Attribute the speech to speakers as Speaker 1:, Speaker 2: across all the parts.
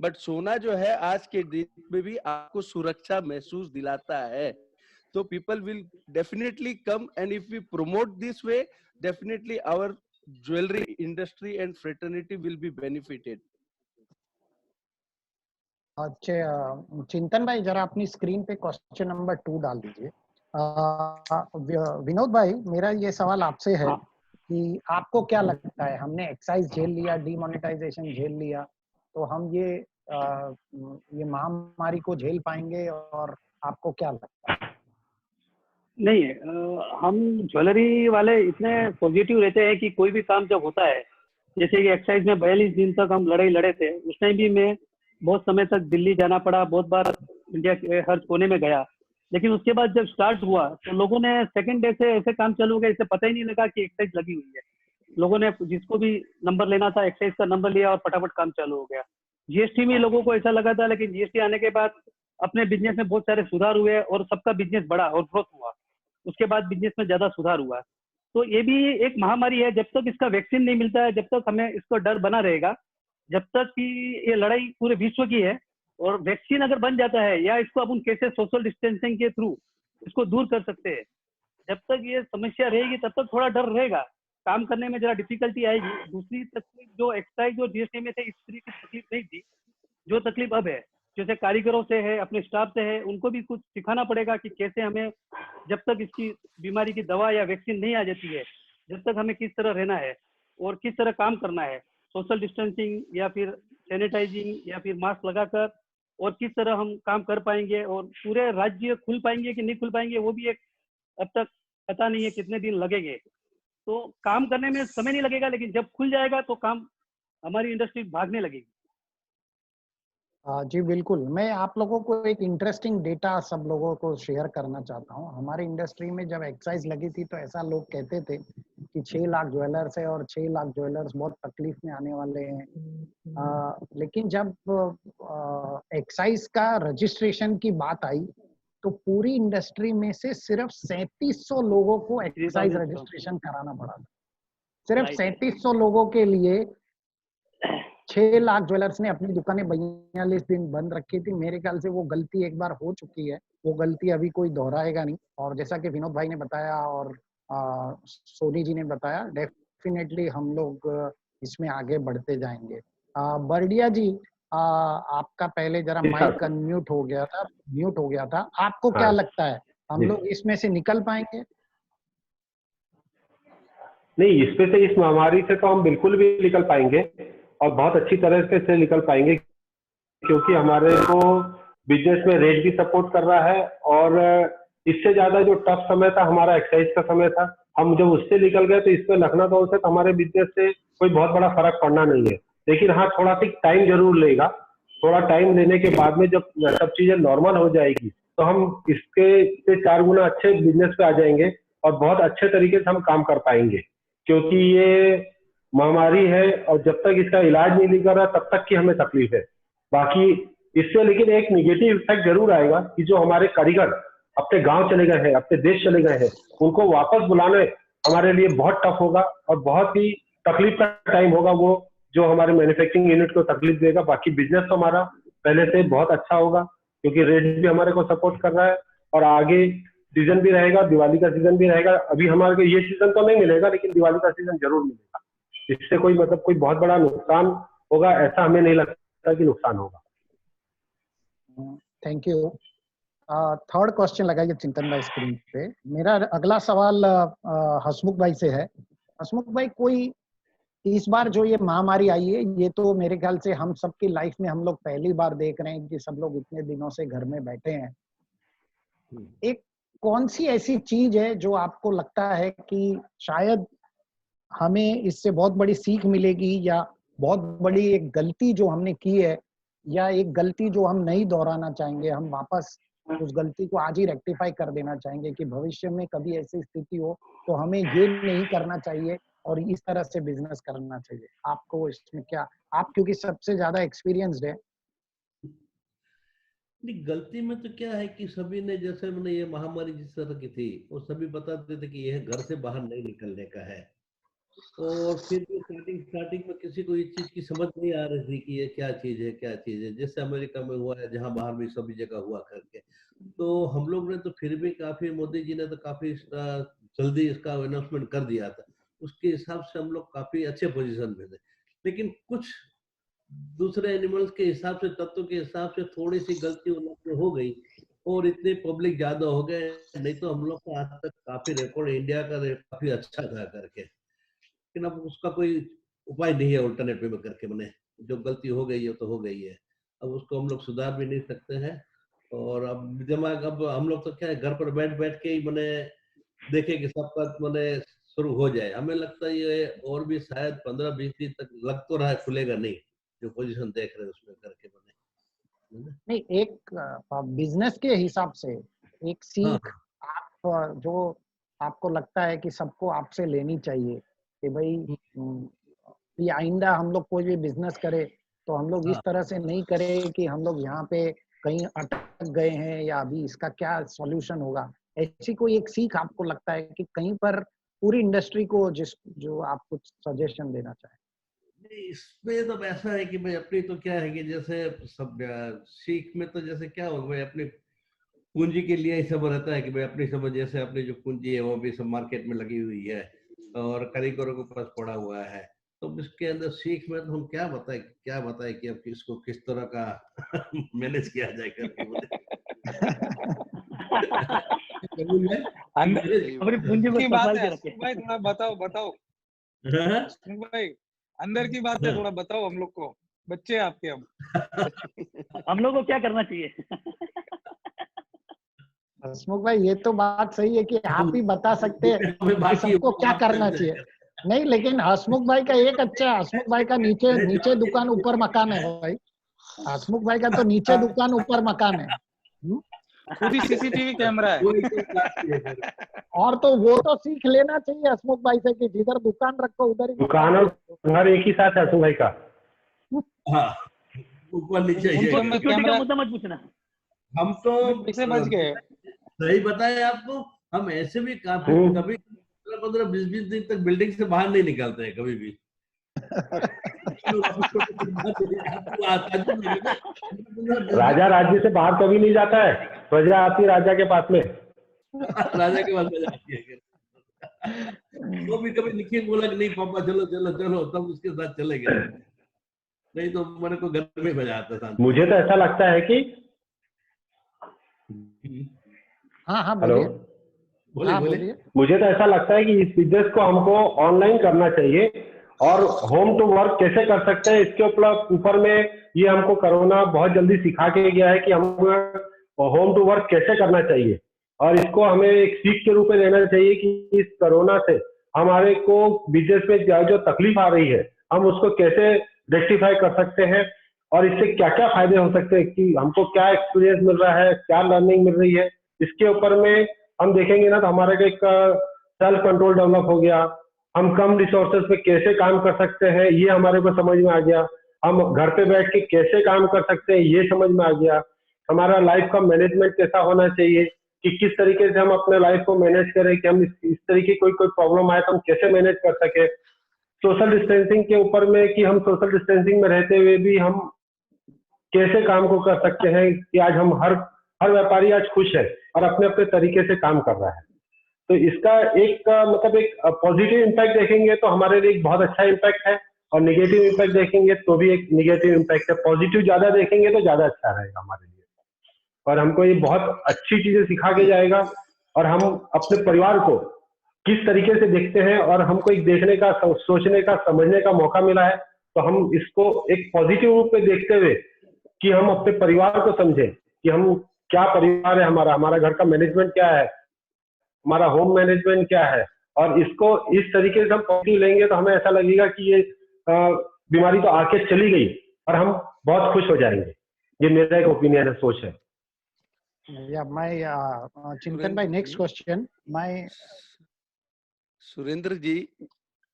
Speaker 1: But सोना जो है आज के दिन में भी आपको सुरक्षा महसूस दिलाता है। तो people will definitely come, and if we promote this way, definitely our jewellery industry and fraternity will be benefited.
Speaker 2: अच्छा चिंतन भाई, जरा अपनी स्क्रीन पे क्वेश्चन नंबर 2 डाल दीजिए। विनोद भाई, मेरा ये सवाल आपसे है कि आपको क्या लगता है, हमने एक्साइज झेल लिया, डीमोनेटाइजेशन झेल लिया, तो हम ये महामारी को झेल पाएंगे, और आपको क्या लगता है?
Speaker 3: नहीं, हम ज्वेलरी वाले इतने पॉजिटिव रहते हैं कि कोई भी काम जब होता है, जैसे कि एक्साइज में 42 दिन तक हम लड़ाई लड़े थे, उस टाइम भी मैं बहुत समय तक दिल्ली जाना पड़ा, बहुत बार इंडिया के हर कोने में गया। लेकिन उसके बाद जब स्टार्ट हुआ तो लोगों ने सेकंड डे से ऐसे काम चालू हो गया, इससे पता ही नहीं लगा कि एक्साइज लगी हुई है। लोगों ने जिसको भी नंबर लेना था एक्साइज का नंबर लिया और फटाफट काम चालू हो गया। जीएसटी में लोगों को ऐसा लगा था, लेकिन जीएसटी आने के बाद अपने बिजनेस में बहुत सारे सुधार हुए और सबका बिजनेस बढ़ा और ग्रोथ हुआ। उसके बाद बिजनेस में ज्यादा सुधार हुआ। तो ये भी एक महामारी है, जब तक इसका वैक्सीन नहीं मिलता है, जब तक हमें इसको डर बना रहेगा, जब तक कि ये लड़ाई पूरे विश्व की है। और वैक्सीन अगर बन जाता है, या इसको अपन कैसे सोशल डिस्टेंसिंग के थ्रू इसको दूर कर सकते हैं, जब तक ये समस्या रहेगी तब तक थोड़ा डर रहेगा, काम करने में जरा डिफिकल्टी आएगी। दूसरी तकलीफ जो एक्साइज और जीएसटी में थे, इस तरह की तकलीफ नहीं थी जो तकलीफ अब है, जैसे कारीगरों से है, अपने स्टाफ से है, उनको भी कुछ सिखाना पड़ेगा कि कैसे हमें, जब तक इसकी बीमारी की दवा या वैक्सीन नहीं आ जाती है, जब तक हमें किस तरह रहना है और किस तरह काम करना है, सोशल डिस्टेंसिंग या फिर सैनिटाइजिंग या फिर मास्क लगाकर, और किस तरह हम काम कर पाएंगे और पूरे राज्य खुल पाएंगे कि नहीं खुल पाएंगे, वो भी एक अब तक पता नहीं है कितने दिन लगेंगे। तो काम करने में समय नहीं लगेगा, लेकिन जब खुल जाएगा तो काम, हमारी इंडस्ट्री भागने लगेगी।
Speaker 2: जी बिल्कुल, मैं आप लोगों को एक इंटरेस्टिंग डेटा सब लोगों को शेयर करना चाहता हूँ। हमारी इंडस्ट्री में जब एक्साइज लगी थी तो ऐसा लोग कहते थे कि 6 लाख ज्वेलर्स है और 6 लाख ज्वेलर्स बहुत तकलीफ में आने वाले हैं। लेकिन जब एक्साइज का रजिस्ट्रेशन की बात आई तो पूरी इंडस्ट्री में से सिर्फ 3700 लोगों को एक्साइज रजिस्ट्रेशन कराना पड़ा था। सिर्फ 3700 लोगों के लिए 6 लाख ज्वेलर्स ने अपनी दुकानें 42 दिन बंद रखी थी। मेरे ख्याल से वो गलती एक बार हो चुकी है, वो गलती अभी कोई दोहराएगा नहीं। और जैसा कि विनोद भाई ने बताया और सोनी जी ने बताया, डेफिनेटली हम लोग इसमें आगे बढ़ते जाएंगे। बर्डिया जी, आपका पहले जरा माइक अनम्यूट हो गया था, म्यूट हो गया था। आपको क्या लगता है, हम लोग इसमें से निकल पाएंगे?
Speaker 4: नहीं, इसमें से, इस महामारी से तो हम बिल्कुल भी निकल पाएंगे और बहुत अच्छी तरह से निकल पाएंगे, क्योंकि हमारे को बिजनेस में रेट भी सपोर्ट कर रहा है। और इससे ज्यादा जो टफ समय था हमारा एक्साइज का समय था, हम जब उससे निकल गए तो इसमें लखनऊ से तो हमारे बिजनेस से कोई बहुत बड़ा फर्क पड़ना नहीं है। लेकिन हाँ, थोड़ा सा टाइम जरूर लेगा। थोड़ा टाइम लेने के बाद में जब सब चीजें नॉर्मल हो जाएगी तो हम इसके से 4 गुना अच्छे बिजनेस पे आ जाएंगे और बहुत अच्छे तरीके से हम काम कर पाएंगे। क्योंकि ये महामारी है और जब तक इसका इलाज नहीं निकल रहा तब तक की हमें तकलीफ है। बाकी इससे लेकिन एक निगेटिव इफेक्ट जरूर आएगा कि जो हमारे कारीगर अपने गांव चले गए हैं, अपने देश चले गए हैं, उनको वापस बुलाने हमारे लिए बहुत टफ होगा और बहुत ही तकलीफ का टाइम होगा, वो जो हमारे मैन्युफैक्चरिंग यूनिट को तकलीफ देगा। बाकी बिजनेस तो हमारा पहले से बहुत अच्छा होगा, क्योंकि रेट भी हमारे को सपोर्ट कर रहा है और आगे सीजन भी रहेगा, दिवाली का सीजन भी रहेगा। अभी हमारे को ये सीजन तो नहीं मिलेगा, लेकिन दिवाली का सीजन जरूर मिलेगा। इससे कोई कोई बहुत बड़ा नुकसान होगा ऐसा हमें नहीं लगता कि नुकसान होगा।
Speaker 2: Thank you. थर्ड क्वेश्चन लगाइए चिंतन भाई स्क्रीन पे। मेरा अगला सवाल हसमुख भाई से है। हसमुख भाई, कोई इस बार जो ये महामारी आई है, ये तो मेरे ख्याल से हम सबकी लाइफ में हम लोग पहली बार देख रहे हैं कि सब लोग इतने दिनों से घर में बैठे हैं। एक कौन सी ऐसी चीज है जो आपको लगता है कि शायद हमें इससे बहुत बड़ी सीख मिलेगी, या बहुत बड़ी एक गलती जो हमने की है, या एक गलती जो हम नहीं दोहराना चाहेंगे, हम वापस उस गलती को आज ही रेक्टिफाई कर देना चाहेंगे कि भविष्य में कभी ऐसी स्थिति हो तो हमें ये नहीं करना चाहिए और इस तरह से बिजनेस करना चाहिए? आपको इसमें क्या, आप क्योंकि सबसे ज्यादा एक्सपीरियंस्ड है।
Speaker 5: नहीं, गलती में तो क्या है कि सभी ने, जैसे मैंने ये महामारी जिस तरह की थी, वो सभी बताते थे कि यह घर से बाहर नहीं निकलने का है। और फिर भी स्टार्टिंग में किसी को इस चीज की समझ नहीं आ रही थी कि ये क्या चीज है क्या चीज है, जैसे अमेरिका में हुआ है, जहाँ बाहर भी सभी जगह हुआ करके। तो हम लोग ने तो फिर भी काफी, मोदी जी ने तो काफी जल्दी इसका अनाउंसमेंट कर दिया था, उसके हिसाब से हम लोग काफी अच्छे पोजीशन में थे। लेकिन कुछ दूसरे एनिमल्स के हिसाब से, तत्व के हिसाब से थोड़ी सी गलती उन लोग से हो गई और इतने पब्लिक ज्यादा हो गए, नहीं तो हम लोग का आज तक काफी रिकॉर्ड इंडिया का काफी अच्छा था करके। लेकिन अब उसका कोई उपाय नहीं है अल्टरनेट में करके, मैंने जो गलती हो गई है तो हो गई है, अब उसको हम लोग सुधार भी नहीं सकते हैं। और अब दिमाग, अब हम लोग तो क्या है, घर पर बैठ बैठ के ही मैंने देखे कि सबका मैंने शुरू हो जाए। हमें लगता है ये और भी शायद 15-20 दिन तक लग तो रहा है, खुलेगा नहीं, जो पोजीशन देख रहे हैं उसमें करके मैंने, है ना?
Speaker 2: नहीं, एक बिजनेस के हिसाब से एक
Speaker 5: हाँ
Speaker 2: सीख
Speaker 5: हाँ
Speaker 2: आप जो आपको लगता है कि सबको आपसे लेनी चाहिए कि भाई ये आइंदा हम लोग कोई भी बिजनेस करे तो हम लोग इस
Speaker 5: हाँ।
Speaker 2: तरह से नहीं करें कि हम लोग यहाँ पे कहीं अटक गए हैं या अभी इसका क्या सॉल्यूशन होगा। ऐसी कोई एक सीख आपको लगता है कि कहीं पर पूरी इंडस्ट्री को जो आप कुछ सजेशन देना चाहें?
Speaker 5: नहीं, इसमें तो ऐसा है कि भाई अपनी तो क्या है कि जैसे सब सीख में तो जैसे क्या हो भाई, अपनी पूंजी के लिए ही सब रहता है कि भाई अपनी समझ, जैसे अपनी जो पूंजी है वो भी सब मार्केट में लगी हुई है और कारीगरों के पास पड़ा हुआ है। तो इसके अंदर सीख में तो हम क्या बताए कि अब किसको किस तरह का मैनेज किया जाए करके जमीन में
Speaker 6: अंदर
Speaker 5: मैनेज
Speaker 3: अपनी पूंजी को
Speaker 6: की बात
Speaker 3: संभाल
Speaker 6: है
Speaker 3: के रखे।
Speaker 6: हसमुख भाई, थोड़ा बताओ
Speaker 5: हाँ?
Speaker 6: हसमुख भाई, अंदर की बात है, थोड़ा बताओ हम लोग को, बच्चे हैं आपके हम।
Speaker 3: हम लोग को क्या करना चाहिए?
Speaker 2: हसमुख भाई, ये तो बात सही है कि आप ही बता सकते हैं
Speaker 5: हमें
Speaker 2: कि
Speaker 5: बाकी
Speaker 2: सबको
Speaker 5: वो
Speaker 2: क्या
Speaker 5: आप
Speaker 2: करना
Speaker 5: कर
Speaker 2: चाहिए।
Speaker 5: देंगे।
Speaker 2: नहीं, लेकिन हसमुख भाई का एक अच्छा है, हसमुख भाई का नीचे
Speaker 5: नहीं,
Speaker 2: नीचे दुकान ऊपर मकान है भाई। हसमुख भाई का तो नीचे दुकान ऊपर मकान है।
Speaker 6: खुद ही सीसीटीवी कैमरा है।
Speaker 5: वो एकदम क्लासी है फिर।
Speaker 2: और तो वो तो सीख लेना चाहिए हसमुख भाई से कि जिधर दुकान रखो उधर ही
Speaker 4: दुकान
Speaker 2: मकान
Speaker 4: और
Speaker 2: रखो।
Speaker 4: घर एक ही साथ है असू भाई का।
Speaker 5: हाँ, ऊपर नीचे ही
Speaker 3: उनको
Speaker 5: है।
Speaker 6: में
Speaker 3: सिक्योरिटी का
Speaker 6: कैमरा
Speaker 3: मुद्दा मत पूछना।
Speaker 5: हम तो
Speaker 6: कैसे बच गए?
Speaker 5: सही बताए आपको, हम ऐसे भी काफी
Speaker 4: हम्म।
Speaker 5: कभी 15-20 दिन तक बिल्डिंग से बाहर नहीं निकलते हैं कभी भी। आपको ताज्जुब लगेगा, 15-20
Speaker 4: राजा राज्य से बाहर कभी नहीं जाता है, प्रजा आती है राजा के पास में।
Speaker 5: राजा के पास में जाती है। वो भी कभी निखिल बोला कि नहीं पापा चलो चलो चलो, तब उसके साथ चले गए, नहीं तो मेरे को घर में मजा आता शांति
Speaker 4: मुझे तो ऐसा लगता है कि
Speaker 5: से।
Speaker 2: हाँ हाँ,
Speaker 4: हेलो,
Speaker 2: बोलिए।
Speaker 5: बोले
Speaker 2: हाँ
Speaker 5: बोले।
Speaker 2: बोलिए।
Speaker 4: मुझे तो ऐसा लगता है कि इस बिजनेस को हमको ऑनलाइन करना चाहिए और होम टू वर्क कैसे कर सकते हैं इसके ऊपर में ये हमको कोरोना बहुत जल्दी सिखा के गया है कि हम होम टू वर्क कैसे करना चाहिए। और इसको हमें एक सीख के रूप में लेना चाहिए कि इस कोरोना से हमारे को बिजनेस में जो तकलीफ आ रही है हम उसको कैसे रेक्टिफाई कर सकते हैं और इससे क्या क्या फायदे हो सकते हैं, कि हमको क्या एक्सपीरियंस मिल रहा है, क्या लर्निंग मिल रही है। इसके ऊपर में हम देखेंगे ना तो हमारा एक सेल्फ कंट्रोल डेवलप हो गया। हम कम रिसोर्सेज पे कैसे काम कर सकते हैं ये हमारे को समझ में आ गया। हम घर पे बैठ के कैसे काम कर सकते हैं ये समझ में आ गया। हमारा लाइफ का मैनेजमेंट कैसा होना चाहिए, कि किस तरीके से हम अपने लाइफ को मैनेज करें, कि हम इस तरीके कोई प्रॉब्लम आए तो हम कैसे मैनेज कर सके। सोशल डिस्टेंसिंग के ऊपर में कि हम सोशल डिस्टेंसिंग में रहते हुए भी हम कैसे काम को कर सकते हैं, कि आज हम हर व्यापारी आज खुश है और अपने अपने तरीके से काम कर रहा है। तो इसका एक मतलब एक पॉजिटिव इम्पैक्ट देखेंगे तो हमारे लिए एक बहुत अच्छा इम्पैक्ट है और निगेटिव इम्पैक्ट देखेंगे तो भी एक निगेटिव इम्पैक्ट है। पॉजिटिव ज्यादा देखेंगे तो ज्यादा अच्छा रहेगा हमारे लिए और हमको ये बहुत अच्छी चीजें सिखा के जाएगा। और हम अपने परिवार को किस तरीके से देखते हैं और हमको एक देखने का, सोचने का, समझने का मौका मिला है, तो हम इसको एक पॉजिटिव रूप में देखते हुए कि हम अपने परिवार को समझें कि हम क्या परिवार है, हमारा घर का मैनेजमेंट क्या है, हमारा होम मैनेजमेंट क्या है। और इसको इस तरीके से हम पॉजिटिव लेंगे तो हमें ऐसा लगेगा कि ये बीमारी तो आके चली गई और हम बहुत खुश हो जाएंगे। ये मेरा एक ओपिनियन है, सोच है।
Speaker 2: या मैं चिंतन भाई, नेक्स्ट क्वेश्चन मैं।
Speaker 1: सुरेंद्र जी,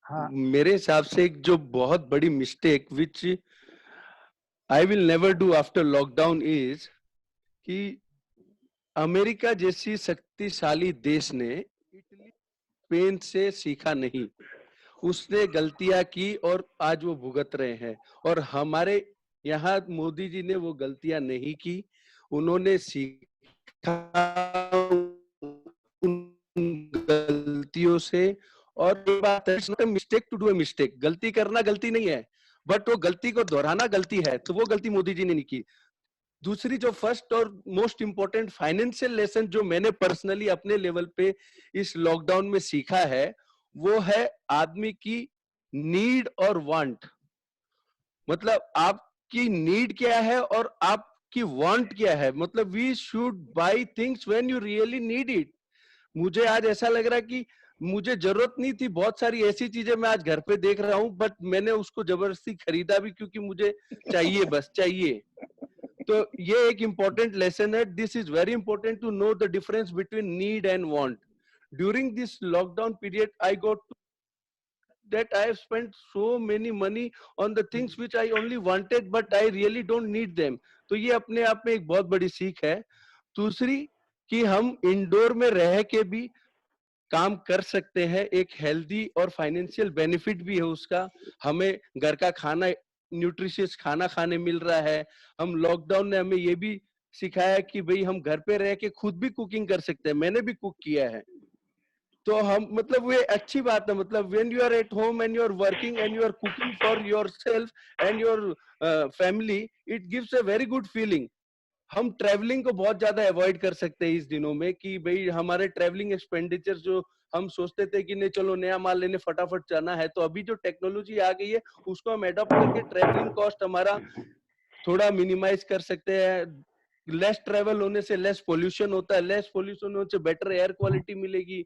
Speaker 2: हाँ
Speaker 1: मेरे हिसाब से एक जो बहुत बड़ी mistake which I will never do after lockdown is कि अमेरिका जैसी शक्तिशाली देश ने इटली, स्पेन से सीखा नहीं। उसने गलतियां की और आज वो भुगत रहे हैं। और हमारे यहाँ मोदी जी ने वो गलतियां नहीं की, उन्होंने सीखा उन गलतियों से। और ये बात है, mistake to do a mistake, गलती करना गलती नहीं है, बट वो गलती को दोहराना गलती है, तो वो गलती मोदी जी ने नहीं की। दूसरी जो फर्स्ट और मोस्ट इंपॉर्टेंट फाइनेंशियल लेसन जो मैंने पर्सनली अपने लेवल पे इस लॉकडाउन में सीखा है, वो है आदमी की नीड और वांट। मतलब आपकी नीड क्या है और आपकी वांट क्या है। मतलब we should buy things when you really need it. मुझे आज ऐसा लग रहा है कि मुझे जरूरत नहीं थी, बहुत सारी ऐसी चीजें मैं आज घर पे देख रहा हूं, बट मैंने उसको जबरदस्ती खरीदा भी क्योंकि मुझे चाहिए, बस चाहिए। तो ये एक इम्पोर्टेंट लेसन है। This is very important to know the difference between need and want. During this lockdown period I got that I have spent so many money on the things which I only wanted but I really don't need them। तो ये अपने आप में एक बहुत बड़ी सीख है। दूसरी कि हम इंडोर में रह के भी काम कर सकते हैं, एक हेल्दी और फाइनेंशियल बेनिफिट भी है उसका। हमें घर का खाना, न्यूट्रिशियस खाना खाने मिल रहा है। हम लॉकडाउन ने हमें ये भी सिखाया कि भाई हम घर पे रह के खुद भी कुकिंग कर सकते हैं, मैंने भी कुक किया है। तो हम मतलब ये अच्छी बात है। मतलब when you are at home and you are working and you are cooking for yourself and your family, it gives a very good feeling. हम ट्रैवलिंग को बहुत ज्यादा अवॉइड कर सकते हैं इस दिनों में कि भाई हमारे ट्रैवलिंग एक्सपेंडिचर जो हम सोचते थे कि नहीं चलो नया माल लेने फटाफट जाना है, तो अभी जो टेक्नोलॉजी आ गई है उसको हम एडॉप्ट करके ट्रैवलिंग कॉस्ट हमारा थोड़ा मिनिमाइज कर सकते हैं। लेस ट्रैवल होने से लेस पोल्यूशन होता है, लेस पोल्यूशन होने से बेटर एयर क्वालिटी मिलेगी,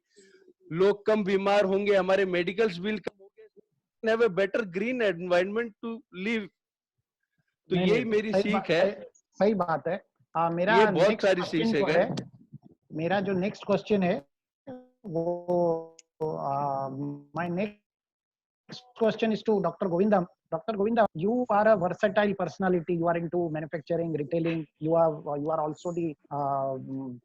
Speaker 1: लोग कम बीमार होंगे, हमारे मेडिकल्स बिल कम होंगे, have a better green environment to live. तो
Speaker 2: नहीं
Speaker 1: यही
Speaker 2: नहीं,
Speaker 1: मेरी सीख है।
Speaker 2: सही बात है। मेरा
Speaker 1: ये बहुत
Speaker 2: नेक्स्ट
Speaker 1: सारी
Speaker 2: क्वेश्चन
Speaker 1: सीख
Speaker 2: जो
Speaker 1: है।
Speaker 2: है, मेरा जो नेक्स्ट क्वेश्चन है वो my next question is to doctor Govindam. Dr. Govindam, you are a versatile personality. You are into manufacturing, retailing. You are also the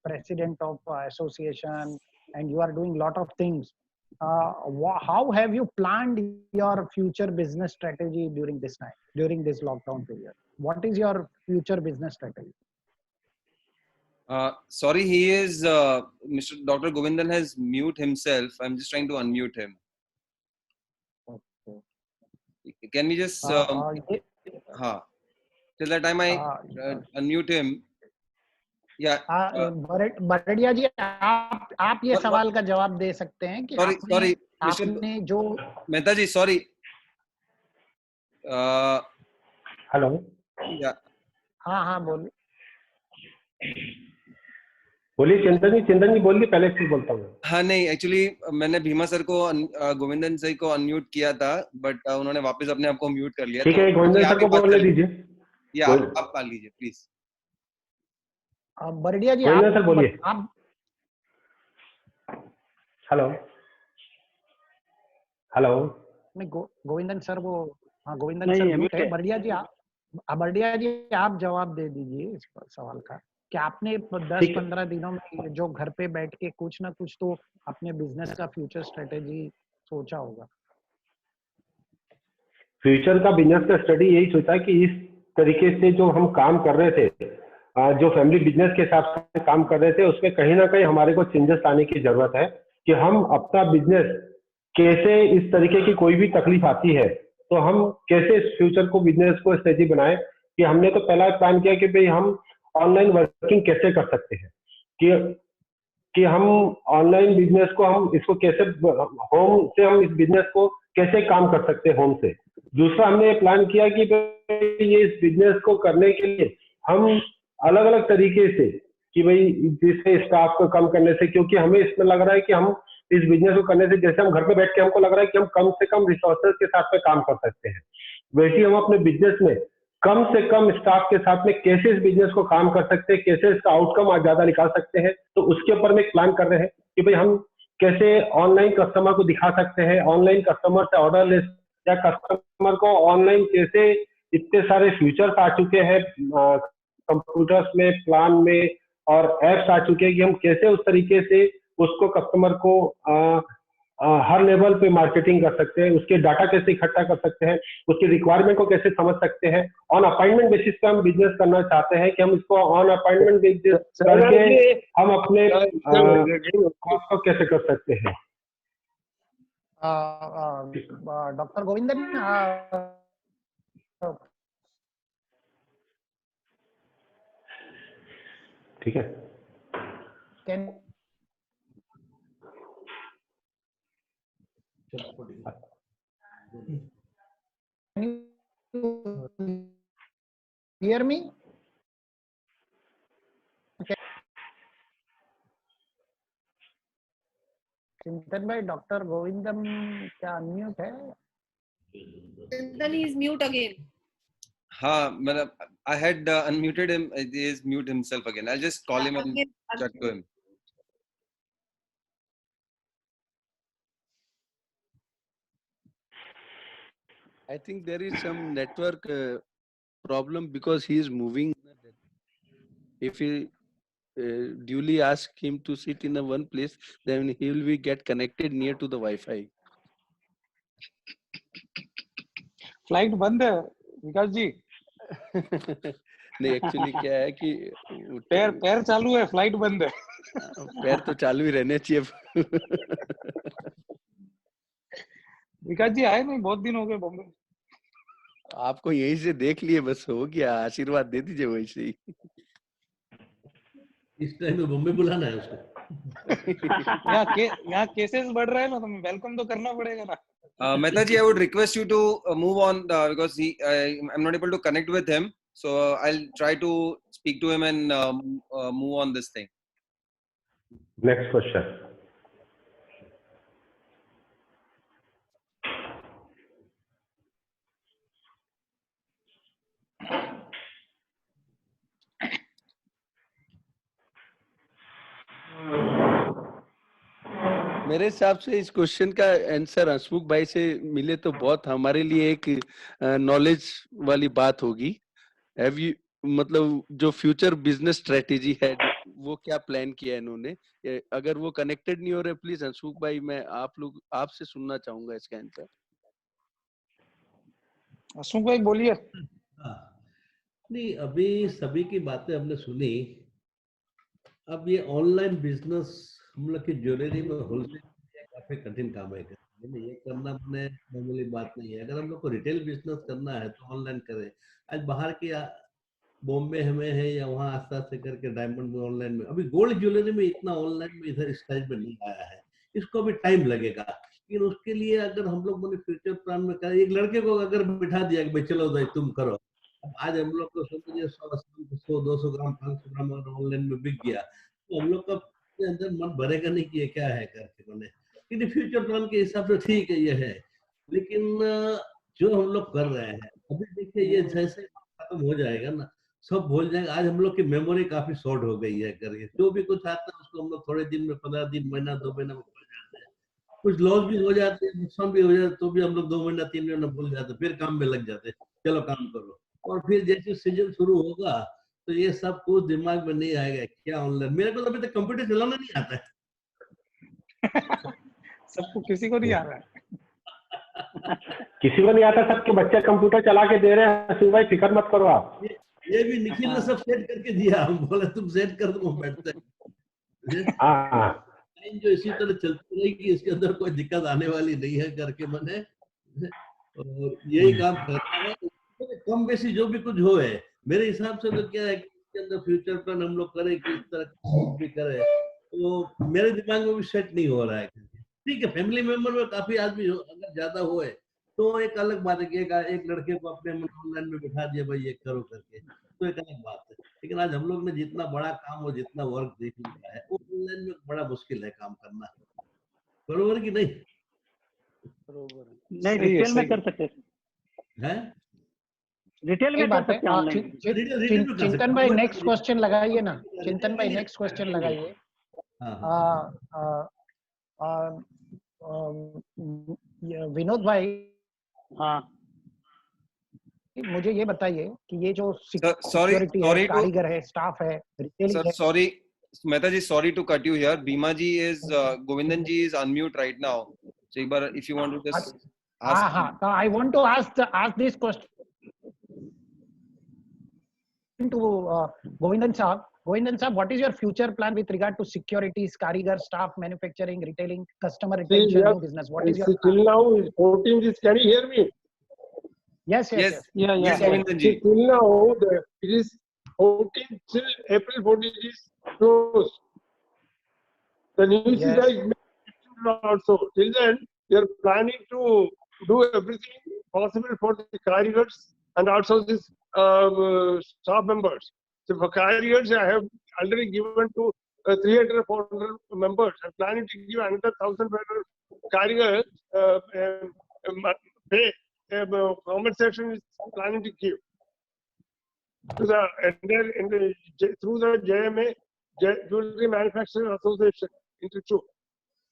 Speaker 2: president of association, and you are doing lot of things. How have you planned your future business strategy during this time, during this lockdown period? What is your future business strategy?
Speaker 7: Sorry, he is Mr. Dr. Govindan has mute himself. I'm just trying to unmute him.
Speaker 2: Okay.
Speaker 7: Can we just till that time I unmute him. Yeah.
Speaker 2: Bardiya ji, आप ये सवाल का जवाब दे सकते हैं कि आपने जो
Speaker 7: मेहता जी, सॉरी।
Speaker 4: हेलो।
Speaker 2: हाँ बोलिए।
Speaker 4: बोलिए चिंतन जी बोलिए, पहले फिर बोलता हूँ।
Speaker 7: हाँ नहीं, एक्चुअली मैंने भीमा सर को गोविंदन सर को अनम्यूट किया था, बट उन्होंने वापस अपने आप को म्यूट कर लिया।
Speaker 4: ठीक है, गोविंदन सर को बोलने दीजिए।
Speaker 7: या आप कर लीजिए प्लीज।
Speaker 2: बरड़िया जी,
Speaker 4: गोविंदन सर बोलिए।
Speaker 2: आप
Speaker 4: हेलो
Speaker 2: गोविंदन सर वो, हाँ गोविंदन सर म्यूट है। बरड़िया जी आप जवाब दे दीजिए इस सवाल का कि आपने 10-15 दिनों में जो घर पे बैठ के कुछ ना कुछ तो अपने बिजनेस का फ्यूचर स्ट्रेटेजी सोचा होगा।
Speaker 4: फ्यूचर का बिजनेस का स्टडी यही सोचा है कि इस तरीके से जो हम काम कर रहे थे, जो फैमिली बिजनेस के हिसाब से काम कर रहे थे, उसमें कहीं ना कहीं हमारे को चेंजेस लाने की जरूरत है कि हम अपना बिजनेस कैसे, इस तरीके की कोई भी तकलीफ आती है तो हम कैसे इस फ्यूचर को, बिजनेस को स्ट्रेटेजी बनाए। कि हमने तो पहला प्लान किया कि भाई हम ऑनलाइन वर्किंग कैसे कर सकते हैं, कि हम ऑनलाइन बिजनेस को, हम इसको कैसे, होम से हम इस बिजनेस को कैसे काम कर सकते हैं होम से। दूसरा हमने प्लान किया कि ये इस बिजनेस को करने के लिए हम अलग अलग तरीके से, कि भाई जिससे स्टाफ को कम करने से, क्योंकि हमें इसमें लग रहा है कि हम इस बिजनेस को करने से, जैसे हम घर पे बैठ के हमको लग रहा है कि हम कम से कम रिसोर्सेज के साथ में काम कर सकते हैं, वैसे ही हम अपने बिजनेस में कम से कम स्टाफ के साथ में कैसे इस बिजनेस को काम कर सकते हैं, कैसे इसका आउटकम आज ज्यादा निकाल सकते हैं। तो उसके ऊपर में एक प्लान कर रहे हैं कि भाई हम कैसे ऑनलाइन कस्टमर को दिखा सकते हैं, ऑनलाइन कस्टमर से ऑर्डर ले, या कस्टमर को ऑनलाइन कैसे, इतने सारे फीचर्स आ चुके हैं कंप्यूटर्स में, प्लान में, और एप्स आ चुके हैं कि हम कैसे उस तरीके से उसको कस्टमर को हर लेवल पे मार्केटिंग कर सकते हैं, उसके डाटा कैसे इकट्ठा कर सकते हैं, उसकी रिक्वायरमेंट को कैसे समझ सकते हैं। ऑन अपॉइंटमेंट बेसिस पे हम बिजनेस करना चाहते हैं कि हम इसको ऑन अपॉइंटमेंट बेसिस करके हम अपने कॉस्ट को कैसे कर सकते हैं।
Speaker 2: डॉक्टर गोविंदन,
Speaker 4: ठीक है,
Speaker 2: कैन you hear me? चिंतन भाई, डॉक्टर गोविंदम क्या अनम्यूट है?
Speaker 8: Chintan is mute again.
Speaker 7: हाँ, मतलब I had unmuted him. He is mute himself again. I'll just call him and
Speaker 8: Again.
Speaker 7: chat to him.
Speaker 1: I think there is some network problem because he is moving. If he duly ask him to sit in a one place, then he will be get connected near to the Wi-Fi.
Speaker 6: Flight बंद है विकास जी।
Speaker 1: नहीं, actually क्या है कि
Speaker 6: पैर चालू है, flight बंद है।
Speaker 1: पैर तो चालू ही रहने चाहिए।
Speaker 6: विकास जी आए नहीं, बहुत दिन हो गए बॉम्बे।
Speaker 1: आपको यहीं से देख लिए, बस हो गया, आशीर्वाद दे दीजिए वैसे ही।
Speaker 5: इस टाइम में बॉम्बे बुलाना है उसको।
Speaker 6: यहाँ केसेस बढ़ रहे हैं ना, तो वेलकम तो करना पड़ेगा ना।
Speaker 7: Mehta ji, I would request you to move on because I'm not able to connect with him. So I'll try to speak to him and move on this thing.
Speaker 4: Next question.
Speaker 1: मेरे हिसाब से इस question का answer हंसमुख भाई से मिले तो बहुत हमारे लिए एक नॉलेज वाली बात होगी। हैव यू, मतलब जो फ्यूचर बिजनेस स्ट्रेटेजी है वो क्या प्लान किया है इन्होंने? अगर वो कनेक्टेड नहीं हो रहे, प्लीज हंसमुख भाई, मैं आपसे सुनना चाहूंगा इसका आंसर।
Speaker 6: हंसमुख भाई बोलिए।
Speaker 5: नहीं, अभी सभी की बातें हमने सुनी। अब ये ऑनलाइन बिजनेस हम लोग की ज्वेलरी में होलसेल काफी कठिन काम है। ये करना मैंने मामूली बात नहीं है। अगर हम लोग को रिटेल बिजनेस करना है तो ऑनलाइन करें। आज बाहर के बॉम्बे में है या वहाँ आसपास से करके डायमंड में ऑनलाइन में, अभी गोल्ड ज्वेलरी में इतना ऑनलाइन में इधर इस टाइप में नहीं आया है। इसको अभी टाइम लगेगा, लेकिन उसके लिए अगर हम लोग मैंने फ्यूचर प्लान में करें, एक लड़के को अगर बिठा दिया कि भाई चलो भाई तुम करो। अब आज हम लोग को समझिए 100-200 ग्राम 500 ग्राम अगर ऑनलाइन में बिक गया तो हम लोग का अंदर मन भरेगा नहीं कि ये क्या है करके मैंने। लेकिन फ्यूचर प्लान के हिसाब से ठीक है ये है, लेकिन जो हम लोग कर रहे हैं अभी देखिए, ये जैसे खत्म हो जाएगा ना सब भूल जाएंगे। आज हम लोग की मेमोरी काफी शॉर्ट हो गई है करके, जो भी कुछ आता है उसको हम लोग थोड़े दिन में, 15 दिन, महीना, 2 महीना में भूल जाते हैं। कुछ लॉस भी हो जाते हैं, नुकसान भी हो जाते तो भी हम लोग 2 महीना 3 महीना भूल जाते, फिर काम में लग जाते, चलो काम करो। और फिर जैसे सीजन शुरू होगा तो ये सब कुछ दिमाग में नहीं आएगा क्या ऑनलाइन। मेरे को तो अभी तक कंप्यूटर चलाना नहीं आता है।
Speaker 6: सबको, किसी को नहीं आ रहा है।
Speaker 4: किसी को नहीं आता, सबके बच्चे कंप्यूटर चला के दे रहे हैं। हसीम भाई फिक्र मत करो आप।
Speaker 5: ये भी निखिल ने सब सेट करके दिया, हम बोले तुम सेट कर दो, बैठते हैं जो इसी तरह चलती रहेगी, इसके अंदर कोई दिक्कत आने वाली नहीं है करके मैंने और यही काम करना है। कम बेसी जो भी कुछ हो है मेरे हिसाब से तो क्या है कि इसके अंदर फ्यूचर प्लान हम लोग करें कि इस तरह भी करें, तो मेरे दिमाग में भी सेट नहीं हो रहा है। ठीक है, फैमिली मेंबर में काफी आदमी अगर ज्यादा हो तो एक अलग बात है कि एक लड़के को अपने ऑनलाइन में बिठा दिया भाई ये करो करके, तो एक अलग बात है। लेकिन आज हम लोग ने जितना बड़ा काम और जितना वर्क देख लिया है वो ऑनलाइन में बड़ा मुश्किल है काम करना, बरोबर कि नहीं?
Speaker 3: नहीं, रिटेल में कर सकते
Speaker 5: हैं,
Speaker 3: रिटेल में कर सकते हैं।
Speaker 2: चिंतन भाई नेक्स्ट क्वेश्चन लगाइए ना, चिंतन भाई नेक्स्ट क्वेश्चन लगाइए। विनोद भाई,
Speaker 3: हाँ,
Speaker 2: मुझे ये बताइए कि ये जो सिक्योरिटी है, कारीगर है, स्टाफ है, रिटेलिंग है।
Speaker 7: Mehta ji, sorry to cut you here. Bhima ji is Govindan ji is unmute right now. So if you want to just ask.
Speaker 2: I want to ask this question to Govindan Saab. Govindan Saab, what is your future plan with regard to securities, karigar, staff, manufacturing, retailing, customer retention, new business? What is your plan?
Speaker 9: Till now, 14 is, can you hear me?
Speaker 2: Yes.
Speaker 7: Yes, Govindan ji.
Speaker 9: Till now, it is 14 till April 14 is closed. The news is like also. Till then, we are planning to do everything possible for the carriers and also this staff members. So for carriers, I have already given to 300 400 members. I'm planning to give another 1,500 carriers pay compensation is planning to give to the through the JMA Jewelry Manufacturing Association in Trichy.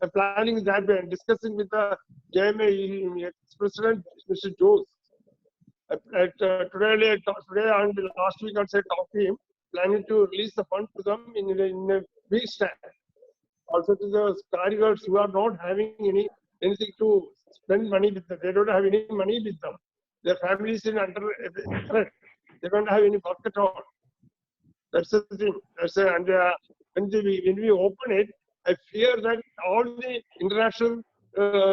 Speaker 9: I'm planning that way and discussing with the JMA ex-president Mr. Jose. Today and last week I said talk to him, planning to release the fund to them in a week's time. Also to the carriers who are not having anything to spend money with them. They don't have any money with them. Their families are under threat. They don't have any pocket at all. That's the thing. And when we open it, I fear that all the international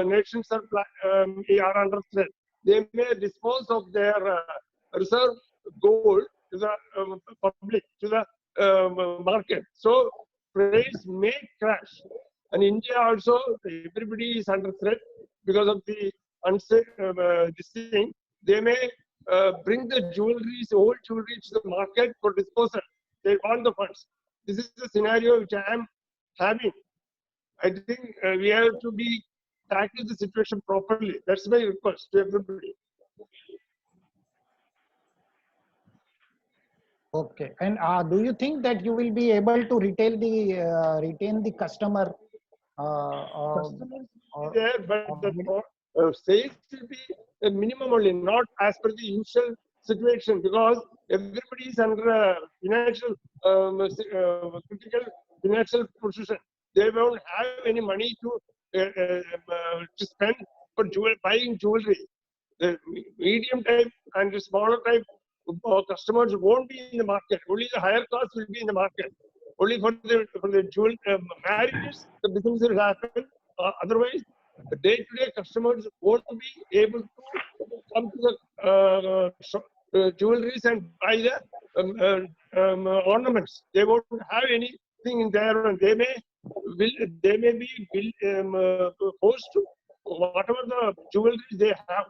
Speaker 9: nations are under threat. They may dispose of their reserve gold to the public, to the market. So price may crash. And India also, everybody is under threat because of the this thing. They may bring the old jewelry to the market for disposal. They want the funds. This is the scenario which I am having. I think we have to tackle the situation properly. That's my request to everybody.
Speaker 2: Okay. And do you think that you will be able to retain the customer?
Speaker 9: Customers will be there, but the sales will be a minimum only, not as per the usual situation, because everybody is under a financial critical financial position. They won't have any money to spend for buying jewelry. The medium type and the smaller type customers won't be in the market. Only the higher class will be in the market. Only for the jewel marriages, the business will happen. Otherwise, the day-to-day customers won't be able to come to the jewelries and buy the ornaments. They won't have anything in there, and they may be forced to whatever the jewelry they have.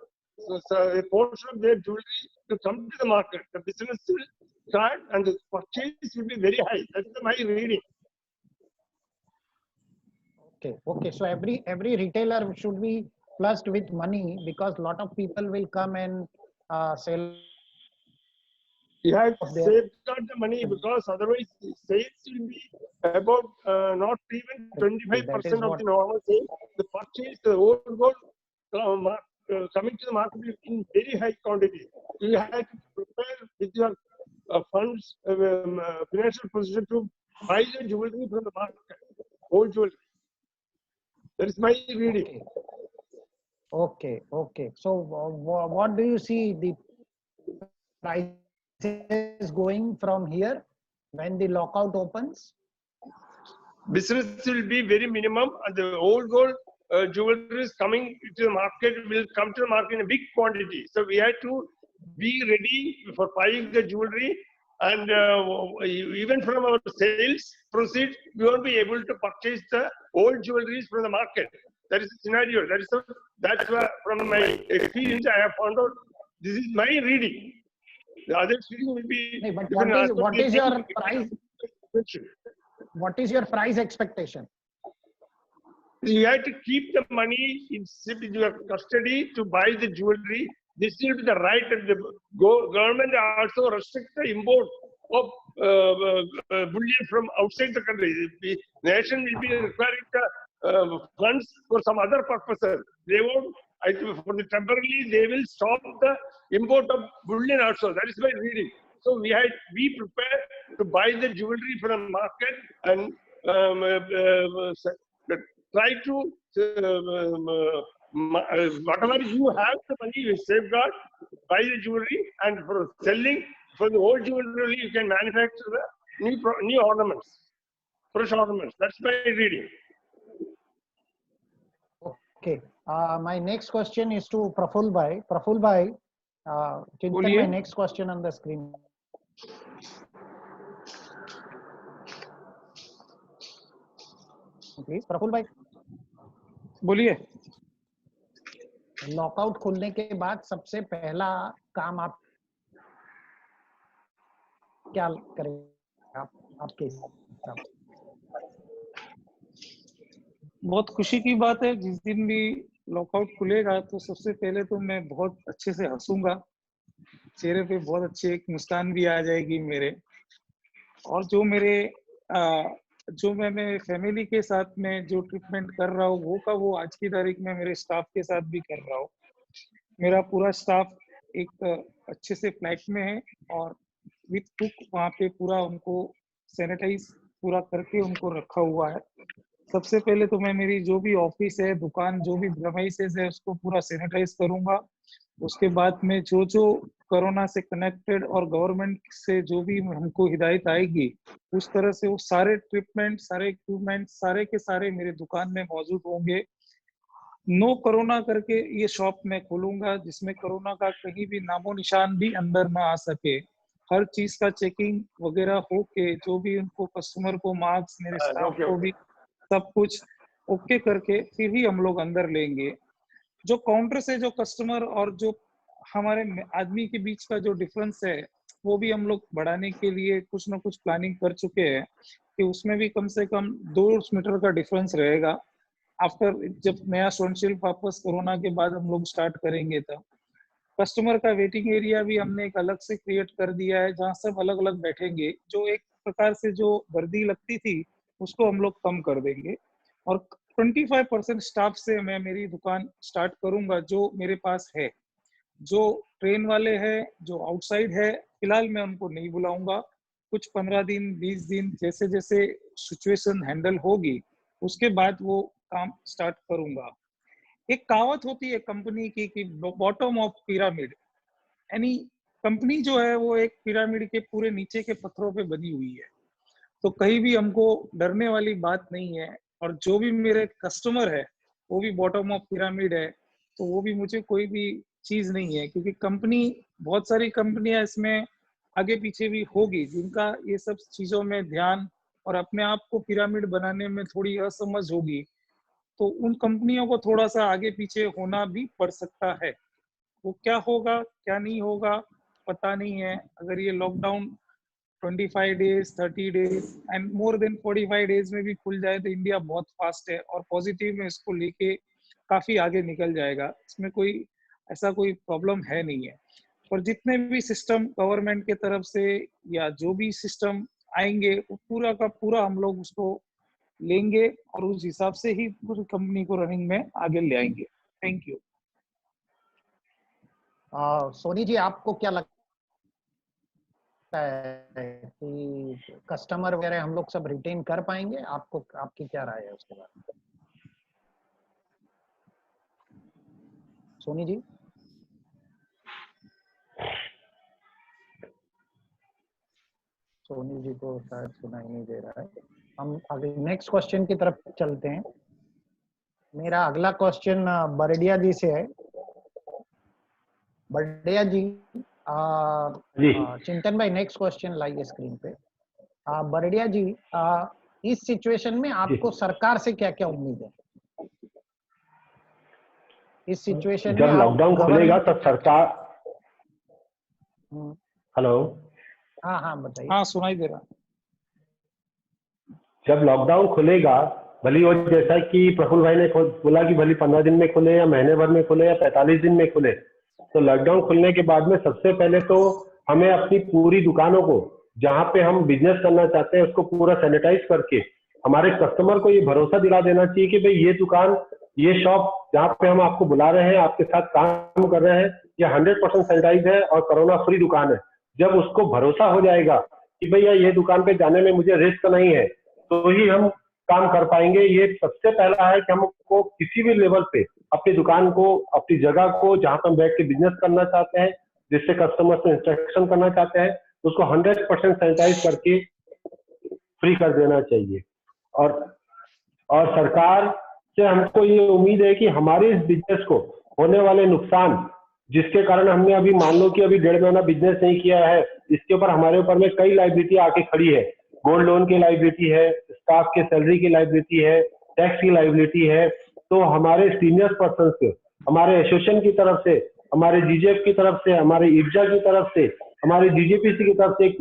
Speaker 9: So a portion of their jewelry to come to the market. The business will start and the purchase will be very high. That's my reading.
Speaker 2: Okay. So every retailer should be flushed with money, because a lot of people will come and sell.
Speaker 9: You have to safeguard the money, because otherwise sales will be about not even 25% of the normal sales. The purchase, the old gold coming to the market in very high quantity. You have to prepare with your funds, financial position to buy the jewelry from the market, old jewelry. That is my reading.
Speaker 2: Okay. So what do you see the prices going from here when the lockout opens?
Speaker 9: Business will be very minimum, and the old gold jewelry is coming to the market, will come to the market in a big quantity. So we have to be ready for buying the jewelry, and even from our sales proceeds, we won't be able to purchase the old jewelries from the market. That is the scenario. That's why, from my experience, I have found out. This is my reading. The other reading will be.
Speaker 2: But what is your price? What is your price expectation?
Speaker 9: You have to keep the money in your custody to buy the jewelry. This will be the right, and the government also restrict the import of bullion from outside the country. The nation will be requiring the funds for some other purposes. They won't. Temporarily, they will stop the import of bullion also. That is my reading. So we prepare to buy the jewelry from the market and try to whatever you have the money you safeguard, buy the jewelry, and for selling for the old jewelry you can manufacture the new ornaments, fresh ornaments. That's my reading.
Speaker 2: Okay. My next question is to Praful Bhai. Praful Bhai, Chintan, my next question on the screen. Please, Praful Bhai.
Speaker 6: बोलिए।
Speaker 2: Lockout खुलने के बाद सबसे पहला काम आप क्या करेंगे आपके हिसाब से?
Speaker 6: बहुत खुशी की बात है, जिस दिन भी लॉकआउट खुलेगा तो सबसे पहले तो मैं बहुत अच्छे से हंसूंगा, चेहरे पे बहुत अच्छी एक मुस्कान भी आ जाएगी मेरे, और जो मैं फैमिली के साथ में जो ट्रीटमेंट कर रहा हूँ वो आज की तारीख में मेरे स्टाफ के साथ भी कर रहा हूँ। मेरा पूरा स्टाफ एक अच्छे से फ्लैट में है और विथ कुक वहाँ पे पूरा उनको सैनिटाइज पूरा करके उनको रखा हुआ है। सबसे पहले तो मैं मेरी जो भी ऑफिस है, दुकान, जो भी प्रेमाइसेस है उसको पूरा सैनिटाइज करूंगा। उसके बाद में जो कोरोना से कनेक्टेड और गवर्नमेंट से जो भी हमको हिदायत आएगी उस तरह से वो सारे ट्रीटमेंट, सारे इक्विपमेंट, सारे के सारे मेरे दुकान में मौजूद होंगे। नो कोरोना करके ये शॉप मैं खोलूंगा जिसमें कोरोना का कहीं भी नामो निशान भी अंदर ना आ सके। हर चीज का चेकिंग वगैरह हो के जो भी उनको कस्टमर को मार्क्स, मेरे स्टाफ को भी सब कुछ ओके करके फिर ही हम लोग अंदर लेंगे। जो काउंटर से जो कस्टमर और जो हमारे आदमी के बीच का जो डिफरेंस है वो भी हम लोग बढ़ाने के लिए कुछ ना कुछ प्लानिंग कर चुके हैं कि उसमें भी कम से कम 2 मीटर का डिफरेंस रहेगा। आफ्टर जब नया सोशल वापस कोरोना के बाद हम लोग स्टार्ट करेंगे तब कस्टमर का वेटिंग एरिया भी हमने एक अलग से क्रिएट कर दिया है जहाँ सब अलग अलग बैठेंगे। जो एक प्रकार से जो गर्दी लगती थी उसको हम लोग कम कर देंगे और 25% स्टाफ से मैं मेरी दुकान स्टार्ट करूंगा जो मेरे पास है। जो ट्रेन वाले हैं, जो आउटसाइड है, फिलहाल मैं उनको नहीं बुलाऊंगा। कुछ 15 दिन 20 दिन जैसे जैसे सिचुएशन हैंडल होगी उसके बाद वो काम स्टार्ट करूंगा। एक कहावत होती है कंपनी की कि बॉटम ऑफ पिरामिड, यानी कंपनी जो है वो एक पिरामिड के पूरे नीचे के पत्थरों पे बनी हुई है, तो कहीं भी हमको डरने वाली बात नहीं है। और जो भी मेरे कस्टमर है वो भी बॉटम ऑफ पिरामिड है, तो वो भी मुझे कोई भी चीज नहीं है, क्योंकि कंपनी, बहुत सारी कंपनियां इसमें आगे पीछे भी होगी जिनका ये सब चीजों में ध्यान और अपने आप को पिरामिड बनाने में थोड़ी असमझ होगी, तो उन कंपनियों को थोड़ा सा आगे पीछे होना भी पड़ सकता है। वो क्या होगा क्या नहीं होगा पता नहीं है। अगर ये lockdown 25 days 30 days and more than 45 days में भी खुल जाए तो इंडिया बहुत फास्ट है और पॉजिटिव में इसको लेके काफी आगे निकल जाएगा। इसमें कोई ऐसा कोई प्रॉब्लम है नहीं है। पर जितने भी सिस्टम गवर्नमेंट के तरफ से या जो भी सिस्टम आएंगे वो पूरा का पूरा हम लोग उसको लेंगे और उस हिसाब से ही पूरी कंपनी को रनिंग में आगे ले आएंगे। Thank you.
Speaker 2: सोनी जी, आपको क्या लगता है कि कस्टमर वगैरह हम लोग सब रिटेन कर पाएंगे? आपको, आपकी क्या राय है उसके बारे में? सोनी जी। सोनी जी को शायद सुनाई नहीं दे रहा है। हम अगले नेक्स्ट क्वेश्चन की तरफ चलते हैं। मेरा अगला क्वेश्चन बरडिया जी से है। बरडिया जी, चिंतन भाई नेक्स्ट क्वेश्चन लाइए स्क्रीन पे। बरडिया जी, इस सिचुएशन में आपको सरकार से क्या क्या उम्मीद है? इस सिचुएशन में
Speaker 4: जब लॉकडाउन खुलेगा तब सरकार, हेलो,
Speaker 2: हाँ बताइए।
Speaker 6: हाँ सुनाई दे रहा।
Speaker 4: जब लॉकडाउन खुलेगा, भली वो जैसा कि प्रफुल्ल भाई ने बोला कि भली 15 दिन में खुले या महीने भर में खुले या 45 दिन में खुले, तो लॉकडाउन खुलने के बाद में सबसे पहले तो हमें अपनी पूरी दुकानों को जहाँ पे हम बिजनेस करना चाहते हैं उसको पूरा सैनिटाइज करके हमारे कस्टमर को ये भरोसा दिला देना चाहिए कि भाई ये दुकान, ये शॉप जहाँ पे हम आपको बुला रहे हैं, आपके साथ काम कर रहे हैं, ये 100% सैनिटाइज है और कोरोना फ्री दुकान है। जब उसको भरोसा हो जाएगा कि भैया ये दुकान पे जाने में मुझे रिस्क नहीं है, तो ही हम काम कर पाएंगे। ये सबसे पहला है कि हमको किसी भी लेवल पे अपनी दुकान को, अपनी जगह को, जहां पर हम बैठ के बिजनेस करना चाहते हैं, जिससे कस्टमर से इंस्ट्रक्शन करना चाहते हैं, उसको 100% सैनिटाइज करके फ्री कर देना चाहिए। और सरकार से हमको ये उम्मीद है कि हमारे इस बिजनेस को होने वाले नुकसान, जिसके कारण हमने अभी मान लो कि अभी 1.5 महीना बिजनेस नहीं किया है, इसके ऊपर हमारे ऊपर में कई लाइबिलिटी आके खड़ी है। गोल्ड लोन की लाइबिलिटी है, स्टाफ के सैलरी की लाइबिलिटी है, टैक्स की लाइबिलिटी है। तो हमारे सीनियर पर्सन से, हमारे एसोसिएशन की तरफ से, हमारे जीजेएफ की तरफ से, हमारे इब्जा की तरफ से, हमारे जीजेपीसी की तरफ से एक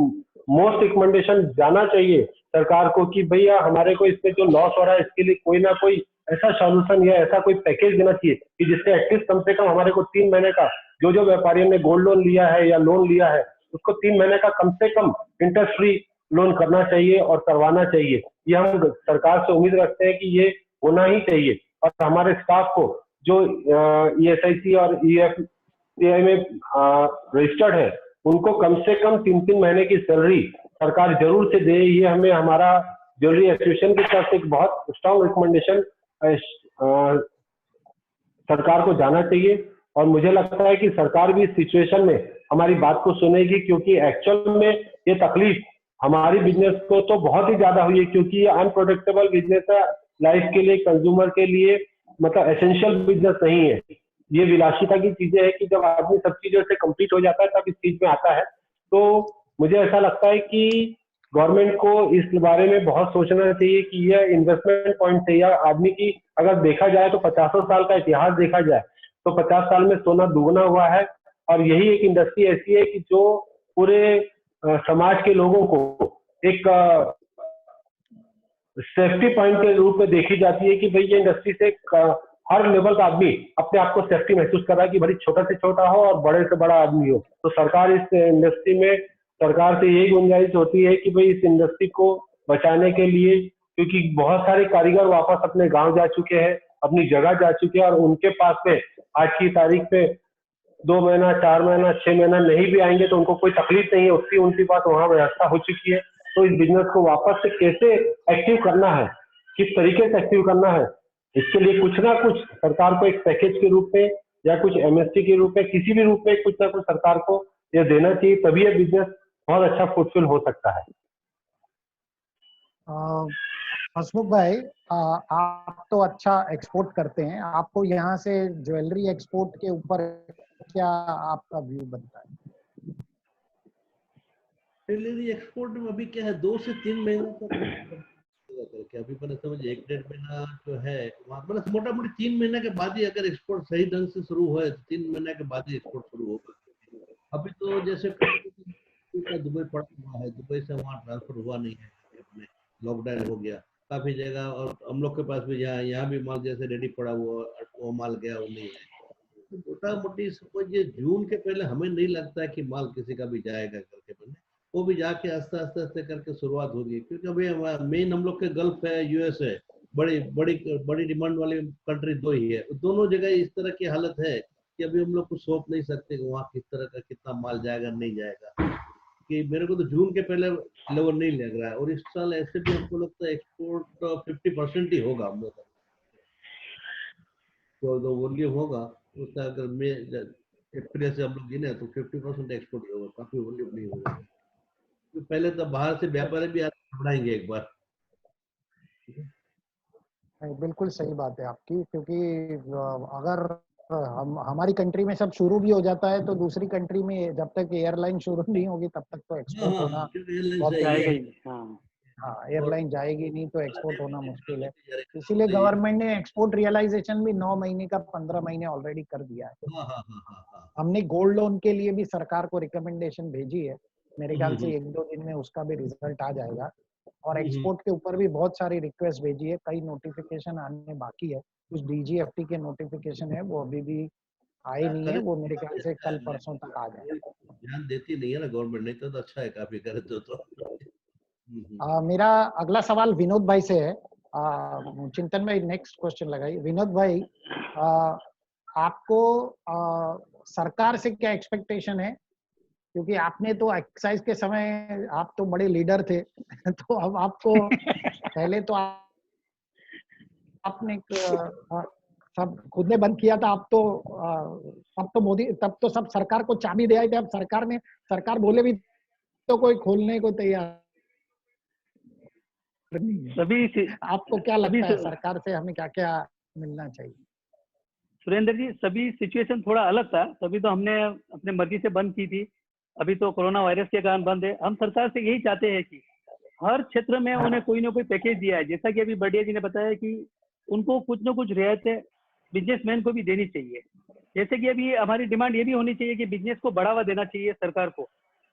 Speaker 4: मोस्ट रिकमेंडेशन जाना चाहिए सरकार को कि भैया हमारे को इसमें जो लॉस हो रहा है, इसके लिए कोई ना कोई ऐसा सॉल्यूशन या ऐसा कोई पैकेज देना चाहिए कि जिससे एटलीस्ट कम से कम हमारे को 3 महीने का, जो जो व्यापारियों ने गोल्ड लोन लिया है या लोन लिया है, उसको 3 महीने का कम से कम इंटरेस्ट फ्री लोन करना चाहिए और करवाना चाहिए। ये हम सरकार से उम्मीद रखते हैं कि ये होना ही चाहिए। और हमारे स्टाफ को जो ESIC और EFCI में रजिस्टर्ड है, उनको कम से कम 3-3 महीने की सैलरी सरकार जरूर से दे। ये हमें हमारा ज्वेलरी एसोसिएशन की तरफ से एक बहुत स्ट्रॉन्ग रिकमेंडेशन सरकार को जाना चाहिए। और मुझे लगता है कि सरकार भी इस सिचुएशन में हमारी बात को सुनेगी, क्योंकि एक्चुअल में ये तकलीफ हमारी बिजनेस को तो बहुत ही ज्यादा हुई है, क्योंकि ये अनप्रोडक्टेबल बिजनेस है लाइफ के लिए, कंज्यूमर के लिए, मतलब एसेंशियल बिजनेस नहीं है। ये विलासिता की चीजें है कि जब आदमी सब चीजों से कंप्लीट हो जाता है तब इस चीज में आता है। तो मुझे ऐसा लगता है कि गवर्नमेंट को इस बारे में बहुत सोचना चाहिए कि यह इन्वेस्टमेंट पॉइंट है, या आदमी की अगर देखा जाए तो 50 साल का इतिहास देखा जाए तो 50 साल में सोना दुगना हुआ है। और यही एक इंडस्ट्री ऐसी है कि जो पूरे समाज के लोगों को एक सेफ्टी पॉइंट के रूप में देखी जाती है कि भाई ये इंडस्ट्री से हर लेवल का आदमी अपने आप को सेफ्टी महसूस कर रहा है कि भाई छोटा से छोटा हो और बड़े से बड़ा आदमी हो। तो सरकार इस इंडस्ट्री में, सरकार से यही गुंजाइश होती है कि भाई इस इंडस्ट्री को बचाने के लिए, क्योंकि बहुत सारे कारीगर वापस अपने गांव जा चुके हैं, अपनी जगह जा चुके हैं, और उनके पास में आज की तारीख में 2 महीना, 4 महीना, 6 महीना नहीं भी आएंगे तो उनको कोई तकलीफ नहीं है, उसकी उनके पास वहां व्यवस्था हो चुकी है। तो इस बिजनेस को वापस से कैसे एक्टिव करना है, किस तरीके से एक्टिव करना है, इसके लिए कुछ ना कुछ सरकार को एक पैकेज के रूप में या कुछ MST के रूप में, किसी भी रूप में कुछ ना कुछ सरकार को ये देना चाहिए, तभी ये बिजनेस बहुत अच्छा फुलफिल हो सकता है।
Speaker 2: हसमुख भाई, आप तो अच्छा एक्सपोर्ट करते हैं, आपको यहाँ से ज्वेलरी एक्सपोर्ट के ऊपर क्या आपका व्यू बनता है?
Speaker 5: ज्वेलरी एक्सपोर्ट में अभी क्या है, 2 से 3 महीने तक करके, अभी मैंने समझ 1-1.5 महीना जो है वहाँ, मतलब मोटा मोटी 3 महीने के बाद ही अगर एक्सपोर्ट सही ढंग से शुरू हुए तो 3 महीने के बाद ही एक्सपोर्ट शुरू होगा। अभी तो जैसे दुबई पड़ा हुआ है, दुबई से वहाँ ट्रांसफर हुआ नहीं है, अपने लॉकडाउन हो गया काफी जगह, और हम लोग के पास भी यहाँ भी माल जैसे रेडी पड़ा हुआ, वो माल गया वो नहीं है। तो मोटा मोटी समझिए जून के पहले हमें नहीं लगता है कि माल किसी का भी जाएगा करके बने, वो भी जाके आस्ते आस्ते आस्ते करके शुरुआत होगी। क्योंकि अभी मेन हम लोग के गल्फ है, US है, बड़ी बड़ी बड़ी डिमांड वाली कंट्री 2 ही है, दोनों जगह इस तरह की हालत है कि अभी हम लोग कुछ सोच नहीं सकते कि वहाँ किस तरह का कितना माल जाएगा नहीं जाएगा। कि मेरे को तो जून के पहले लेवल नहीं लग रहा है, और इस साल ऐसे भी हमको लगता है एक्सपोर्ट 50% ही होगा हम लोग का, तो वॉल्यूम होगा उसका। अगर मई अप्रैल से हम लोग गिने तो 50% एक्सपोर्ट होगा, काफी वॉल्यूम नहीं होगा। तो पहले तो बाहर से व्यापारी भी आते बढ़ाएंगे एक बार।
Speaker 2: बिल्कुल सही बात है आपकी, क्योंकि अगर हमारी कंट्री में सब शुरू भी हो जाता है तो दूसरी कंट्री में जब तक एयरलाइन शुरू नहीं होगी तब तक तो एक्सपोर्ट होना बहुत जाएगा ही। हाँ, एयरलाइन जाएगी नहीं तो एक्सपोर्ट होना मुश्किल है। इसीलिए गवर्नमेंट ने एक्सपोर्ट रियलाइजेशन भी 9 महीने का 15 महीने ऑलरेडी कर दिया है। हमने गोल्ड लोन के लिए भी सरकार को रिकमेंडेशन भेजी है, मेरे ख्याल से 1-2 दिन में उसका भी रिजल्ट आ जाएगा। और एक्सपोर्ट के ऊपर भी बहुत सारी रिक्वेस्ट भेजी है, कई नोटिफिकेशन आने बाकी है। कुछ DGFT के नोटिफिकेशन है, वो अभी भी आए नहीं है, वो मेरे ख्याल से कल परसों तक आ जाएगा।
Speaker 5: ध्यान देती नहीं है ना गवर्नमेंट, नहीं तो अच्छा है काफी करे तो।
Speaker 2: मेरा अगला सवाल विनोद भाई से है। चिंतन भाई नेक्स्ट क्वेश्चन लगाइए। विनोद भाई, आपको सरकार से क्या एक्सपेक्टेशन है क्योंकि आपने तो एक्सरसाइज के समय आप तो बड़े लीडर थे तो अब आपको पहले तो आपने सब खुद ने बंद किया था, अब तो मोदी, तब तो सब सरकार को चाबी दे आई थी, अब सरकार बोले भी तो कोई खोलने को तैयार नहीं है।
Speaker 3: सभी
Speaker 2: आपको क्या लगता है सरकार से हमें क्या क्या मिलना चाहिए?
Speaker 3: सुरेंद्र जी, सभी सिचुएशन थोड़ा अलग था, तभी तो हमने अपने मर्जी से बंद की थी। अभी तो कोरोना वायरस के कारण बंद है। हम सरकार से यही चाहते हैं कि हर क्षेत्र में उन्हें कोई ना कोई पैकेज दिया है। जैसा कि अभी बढ़िया जी ने बताया कि उनको कुछ ना कुछ रियायतें बिजनेसमैन को भी देनी चाहिए। जैसे कि अभी हमारी डिमांड ये भी होनी चाहिए कि बिजनेस को बढ़ावा देना चाहिए सरकार को।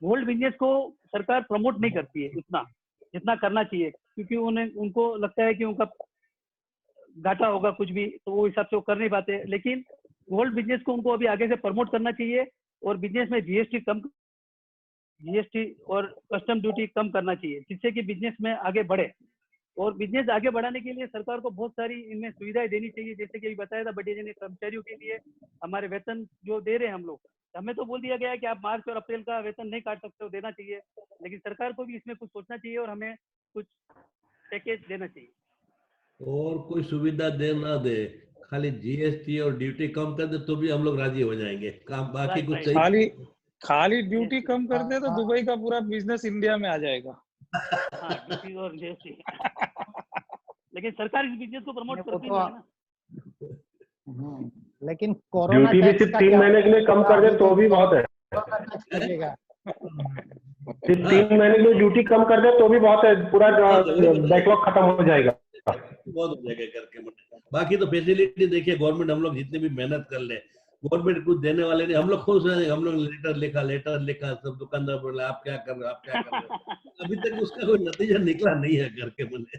Speaker 3: गोल्ड बिजनेस को सरकार प्रमोट नहीं करती है उतना जितना करना चाहिए, क्योंकि उनको लगता है कि उनका घाटा होगा कुछ भी, तो वो हिसाब से वो कर नहीं पाते। लेकिन गोल्ड बिजनेस को उनको अभी आगे से प्रमोट करना चाहिए और बिजनेस में जीएसटी और कस्टम ड्यूटी कम करना चाहिए, जिससे कि बिजनेस में आगे बढ़े। और बिजनेस आगे बढ़ाने के लिए सरकार को बहुत सारी इनमें सुविधाएं देनी चाहिए। जैसे कि अभी बताया था बढ़िया जी ने, कर्मचारियों के लिए हमारे वेतन जो दे रहे हैं हम लोग, हमें तो बोल दिया गया है कि आप मार्च और अप्रैल का वेतन नहीं काट सकते हो, देना चाहिए। लेकिन सरकार को भी इसमें कुछ सोचना चाहिए और हमें कुछ पैकेज देना चाहिए।
Speaker 5: और कोई सुविधा दे ना दे, खाली जीएसटी और ड्यूटी कम कर दे तो भी हम लोग राजी हो जाएंगे। काम बाकी कुछ चाहिए,
Speaker 6: खाली ड्यूटी कम कर दे तो दुबई का पूरा बिजनेस इंडिया में आ जाएगा।
Speaker 3: हाँ, ड्यूटी और जीएसटी। लेकिन सरकार इस बिजनेस को प्रमोट करती नहीं है ना।
Speaker 2: लेकिन कोरोना
Speaker 4: ड्यूटी भी सिर्फ 3 महीने के लिए कम कर दे तो भी बहुत है। सिर्फ 3 महीने के लिए ड्यूटी कम कर दे तो भी बहुत है, पूरा बैकलॉग खत्म हो जाएगा।
Speaker 5: बहुत हो जाएगा करके। बाकी तो फैसिलिटी देखिए, गवर्नमेंट हम लोग जितनी भी मेहनत कर ले, गवर्नमेंट कुछ देने वाले नहीं। हम लोग खुश हैं, हम लोग लेटर लिखा सब दुकानदार बोले आप क्या कर रहे हो, आप क्या कर रहे हो। अभी तक उसका कोई नतीजा निकला नहीं है करके बोले।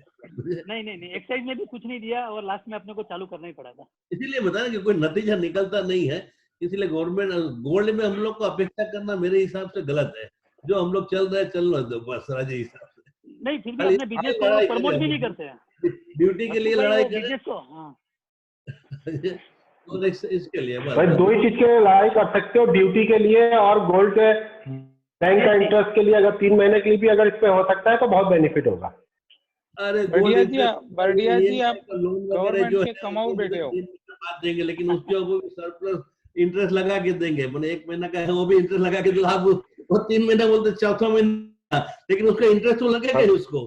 Speaker 3: नहीं, एक्साइज में भी कुछ नहीं दिया और लास्ट में अपने को चालू करना ही पड़ा था।
Speaker 5: इसीलिए बता रहे कि कोई नतीजा निकलता नहीं है। इसलिए गवर्नमेंट गोल्ड में हम लोग को अपेक्षा करना मेरे हिसाब से गलत है। जो हम लोग चल रहे हैं चल रहे बस राजे हिसाब से।
Speaker 3: नहीं, फिर भी अपने बिजनेस को प्रमोट भी नहीं करते हैं।
Speaker 5: ड्यूटी के लिए लड़ाई
Speaker 3: बिजनेस को, हाँ।
Speaker 5: इसके लिए
Speaker 4: भाई 2 ही चीज के लिए लड़ाई कर सकते हो, ड्यूटी के लिए और गोल्ड के बैंक का इंटरेस्ट के लिए। अगर 3 महीने के लिए भी अगर इस पे हो सकता है तो बहुत बेनिफिट होगा।
Speaker 5: अरे
Speaker 6: बढ़िया जी आप गवर्नमेंट के कमाऊ बेटे हो।
Speaker 5: बात देंगे लेकिन उसके ऊपर सरप्लस इंटरेस्ट लगा के देंगे। मैंने 1 महीना का है वो भी इंटरेस्ट लगा के दो। आप वो 3 महीना बोलते, चौथा महीना, लेकिन उसका इंटरेस्ट तो लगेगा ही उसको।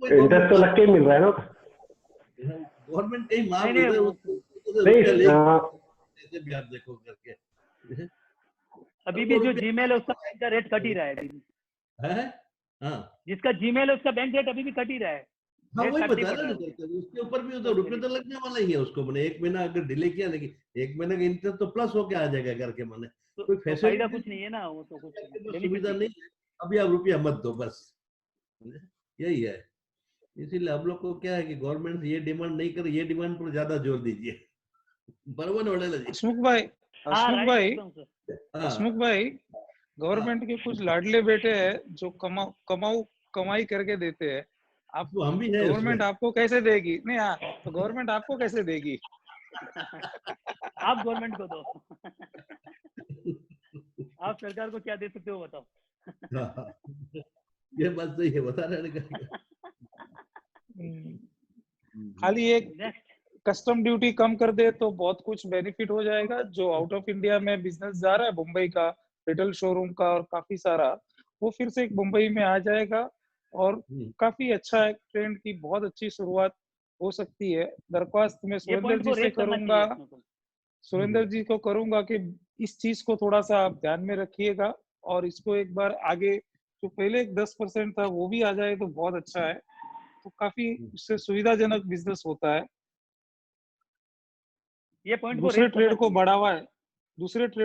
Speaker 4: इंटरेस्ट तो लग के ही मिल रहा है ना।
Speaker 5: गवर्नमेंट कहीं माफ
Speaker 4: नहीं,
Speaker 5: भी आप देखो करके।
Speaker 3: अभी भी जो जीमेल है उसका बैंक का रेट कट ही रहा है अभी
Speaker 5: है। हाँ,
Speaker 3: जिसका जीमेल है उसका बैंक रेट अभी भी कट ही रहा है।
Speaker 5: हाँ वही बता रहे हैं, उसके ऊपर भी तो रुपये तो लगने वाला ही है उसको। मैंने 1 महीना अगर डिले किया, लेकिन 1 महीने का इंटरेस्ट तो प्लस होके आ जाएगा करके। मैंने कोई
Speaker 3: फायदा कुछ नहीं है ना, वो तो कुछ
Speaker 5: सुविधा नहीं। अभी आप रुपया मत दो, बस यही है। इसीलिए हम लोग को क्या है कि गवर्नमेंट ये डिमांड नहीं करे, ये डिमांड पर ज्यादा जोर दीजिए। बराबर है
Speaker 6: हसमुख भाई, गवर्नमेंट के कुछ लाडले बेटे हैं जो कमाई करके देते हैं। आप
Speaker 5: हम भी
Speaker 6: गवर्नमेंट आपको कैसे देगी? नहीं, हाँ, तो गवर्नमेंट आपको कैसे देगी?
Speaker 3: आप गवर्नमेंट को दो। आप सरकार को क्या दे सकते हो बताओ।
Speaker 5: ये बात सही है, बता रहे हैं।
Speaker 6: खाली एक कस्टम ड्यूटी कम कर दे तो बहुत कुछ बेनिफिट हो जाएगा। जो आउट ऑफ इंडिया में बिजनेस जा रहा है, मुंबई का रिटेल शोरूम का और काफी सारा, वो फिर से मुंबई में आ जाएगा और काफी अच्छा है। ट्रेंड की बहुत अच्छी शुरुआत हो सकती है। दरख्वास्त मैं सुरेंद्र जी से करूंगा, सुरेंद्र जी को करूंगा कि इस चीज को थोड़ा सा आप ध्यान में रखिएगा और इसको एक बार आगे, जो पहले 10% था वो भी आ जाए तो बहुत अच्छा है। तो काफी उससे सुविधाजनक बिजनेस होता है।
Speaker 3: ये पॉइंट
Speaker 6: दूसरे ट्रेड